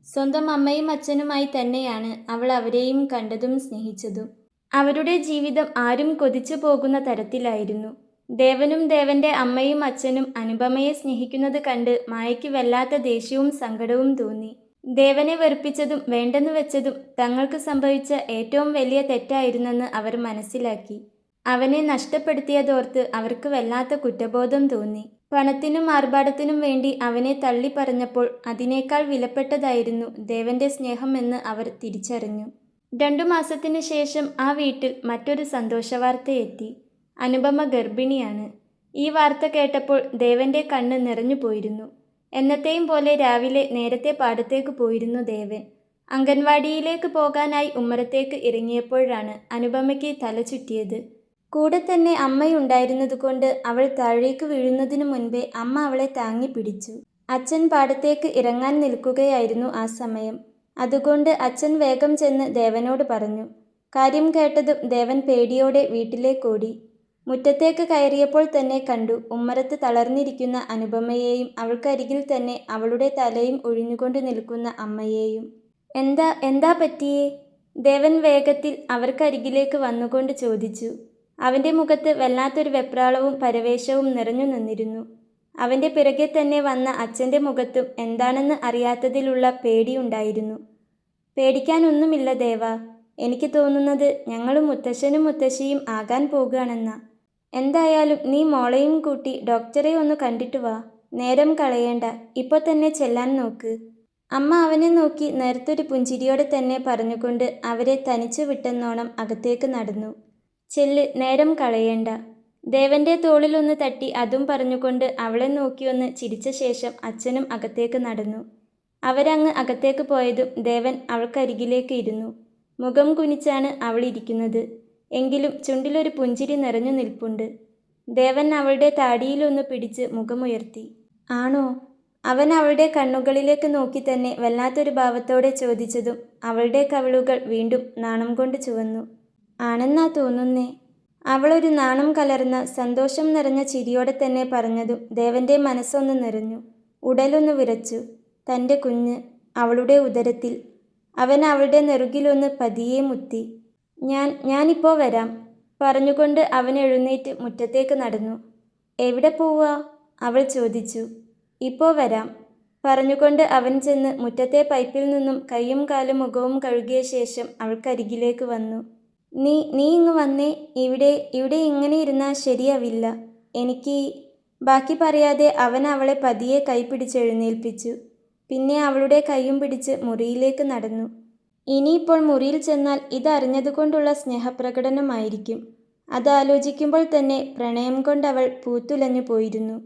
സ്വന്തം അമ്മയും അച്ഛനുമായി തന്നെയാണ് അവൾ അവരെയും കണ്ടതും സ്നേഹിച്ചതും. അവരുടെ ജീവിതം ആരും കൊതിച്ചു പോകുന്ന തരത്തിലായിരുന്നു. ദേവനും ദേവൻ്റെ അമ്മയും അച്ഛനും അനുപമയെ സ്നേഹിക്കുന്നത് കണ്ട് മായയ്ക്ക് വല്ലാത്ത ദേഷ്യവും സങ്കടവും തോന്നി. ദേവനെ വെറുപ്പിച്ചതും വേണ്ടെന്ന് വെച്ചതും തങ്ങൾക്ക് സംഭവിച്ച ഏറ്റവും വലിയ തെറ്റായിരുന്നെന്ന് അവർ മനസ്സിലാക്കി. അവനെ നഷ്ടപ്പെടുത്തിയതോർത്ത് അവർക്ക് വല്ലാത്ത കുറ്റബോധം തോന്നി. പണത്തിനും ആർഭാടത്തിനും വേണ്ടി അവനെ തള്ളി പറഞ്ഞപ്പോൾ അതിനേക്കാൾ വിലപ്പെട്ടതായിരുന്നു ദേവൻ്റെ സ്നേഹം എന്ന് അവർ തിരിച്ചറിഞ്ഞു. 2 മാസത്തിനു ശേഷം ആ വീട്ടിൽ മറ്റൊരു സന്തോഷവാർത്തയെത്തി. അനുപമ ഗർഭിണിയാണ്. ഈ വാർത്ത കേട്ടപ്പോൾ ദേവൻ്റെ കണ്ണ് നിറഞ്ഞു പോയിരുന്നു. എന്നത്തെയും പോലെ രാവിലെ നേരത്തെ പാടത്തേക്ക് പോയിരുന്നു ദേവൻ. അംഗൻവാടിയിലേക്ക് പോകാനായി ഉമ്മറത്തേക്ക് ഇറങ്ങിയപ്പോഴാണ് അനുപമയ്ക്ക് തല ചുറ്റിയത്. കൂടെ തന്നെ അമ്മയുണ്ടായിരുന്നതുകൊണ്ട് അവൾ താഴേക്ക് വീഴുന്നതിനു മുൻപേ അമ്മ അവളെ താങ്ങി പിടിച്ചു. അച്ഛൻ പാടത്തേക്ക് ഇറങ്ങാൻ നിൽക്കുകയായിരുന്നു ആ സമയം. അതുകൊണ്ട് അച്ഛൻ വേഗം ചെന്ന് ദേവനോട് പറഞ്ഞു. കാര്യം കേട്ടതും ദേവൻ പേടിയോടെ വീട്ടിലേക്കോടി. മുറ്റത്തേക്ക് കയറിയപ്പോൾ തന്നെ കണ്ടു ഉമ്മറത്ത് തളർന്നിരിക്കുന്ന അനുപമയെയും അവൾക്കരികിൽ തന്നെ അവളുടെ തലയും ഒഴിഞ്ഞുകൊണ്ട് നിൽക്കുന്ന അമ്മയെയും. എന്താ പറ്റിയേ? ദേവൻ വേഗത്തിൽ അവർക്കരികിലേക്ക് വന്നുകൊണ്ട് ചോദിച്ചു. അവൻ്റെ മുഖത്ത് വല്ലാത്തൊരു വെപ്രാളവും പരവേശവും നിറഞ്ഞു നിന്നിരുന്നു. അവൻ്റെ പിറകെ തന്നെ വന്ന അച്ഛൻ്റെ മുഖത്തും എന്താണെന്ന് അറിയാത്തതിലുള്ള പേടിയുണ്ടായിരുന്നു. പേടിക്കാനൊന്നുമില്ല ദേവാ. എനിക്ക് തോന്നുന്നത് ഞങ്ങളും മുത്തശ്ശനും മുത്തശ്ശിയും ആകാൻ പോകുകയാണെന്നാ. എന്തായാലും നീ മോളെയും കൂട്ടി ഡോക്ടറെ ഒന്ന് കണ്ടിട്ട് വാ. നേരം കളയേണ്ട, ഇപ്പോൾ തന്നെ ചെല്ലാൻ നോക്ക്. അമ്മ അവനെ നോക്കി നേർത്തൊരു പുഞ്ചിരിയോടെ തന്നെ പറഞ്ഞുകൊണ്ട് അവരെ തനിച്ചു വിട്ടെന്നോണം അകത്തേക്ക് നടന്നു. ചെല്ല്, നേരം കളയേണ്ട. ദേവന്റെ തോളിലൊന്ന് തട്ടി അതും പറഞ്ഞുകൊണ്ട് അവളെ നോക്കിയൊന്ന് ചിരിച്ച ശേഷം അച്ഛനും അകത്തേക്ക് നടന്നു. അവരങ്ങ് അകത്തേക്ക് പോയതും ദേവൻ അവൾക്കരികിലേക്ക് ഇരുന്നു. മുഖം കുനിച്ചാണ് അവൾ ഇരിക്കുന്നത്. എങ്കിലും ചുണ്ടിലൊരു പുഞ്ചിരി നിറഞ്ഞു നിൽപ്പുണ്ട്. ദേവൻ അവളുടെ താടിയിലൊന്ന് പിടിച്ച് മുഖമുയർത്തി. ആണോ? അവൻ അവളുടെ കണ്ണുകളിലേക്ക് നോക്കി തന്നെ വല്ലാത്തൊരു ഭാവത്തോടെ ചോദിച്ചതും അവളുടെ കവിളുകൾ വീണ്ടും നാണം കൊണ്ട് ചുവന്നു. ആണെന്നാ തോന്നുന്നേ. അവളൊരു നാണം കലർന്ന സന്തോഷം നിറഞ്ഞ ചിരിയോടെ തന്നെ പറഞ്ഞതും ദേവന്റെ മനസ്സൊന്ന് നിറഞ്ഞു. ഉടലൊന്ന് വിറച്ചു. തൻ്റെ കുഞ്ഞ് അവളുടെ ഉദരത്തിൽ. അവൻ അവളുടെ നെറുകിലൊന്ന് പതിയെ മുത്തി. ഞാനിപ്പോൾ വരാം പറഞ്ഞുകൊണ്ട് അവൻ എഴുന്നേറ്റ് മുറ്റത്തേക്ക് നടന്നു. എവിടെ പോവാ? അവൾ ചോദിച്ചു. ഇപ്പോൾ വരാം പറഞ്ഞുകൊണ്ട് അവൻ ചെന്ന് മുറ്റത്തെ പൈപ്പിൽ നിന്നും കൈയും കാലും മുഖവും കഴുകിയ ശേഷം അവൾക്കരികിലേക്ക് വന്നു. നീ ഇങ്ങ് വന്നേ. ഇവിടെ ഇങ്ങനെ ഇരുന്നാൽ ശരിയാവില്ല. എനിക്ക് ബാക്കി പറയാതെ അവൻ അവളെ പതിയെ കൈ പിടിച്ചെഴുന്നേൽപ്പിച്ചു. പിന്നെ അവളുടെ കൈയും പിടിച്ച് മുറിയിലേക്ക് നടന്നു. ഇനിയിപ്പോൾ മുറിയിൽ ചെന്നാൽ ഇതറിഞ്ഞതുകൊണ്ടുള്ള സ്നേഹപ്രകടനമായിരിക്കും. അതാലോചിക്കുമ്പോൾ തന്നെ പ്രണയം കൊണ്ടവൾ പൂത്തുലഞ്ഞു പോയിരുന്നു.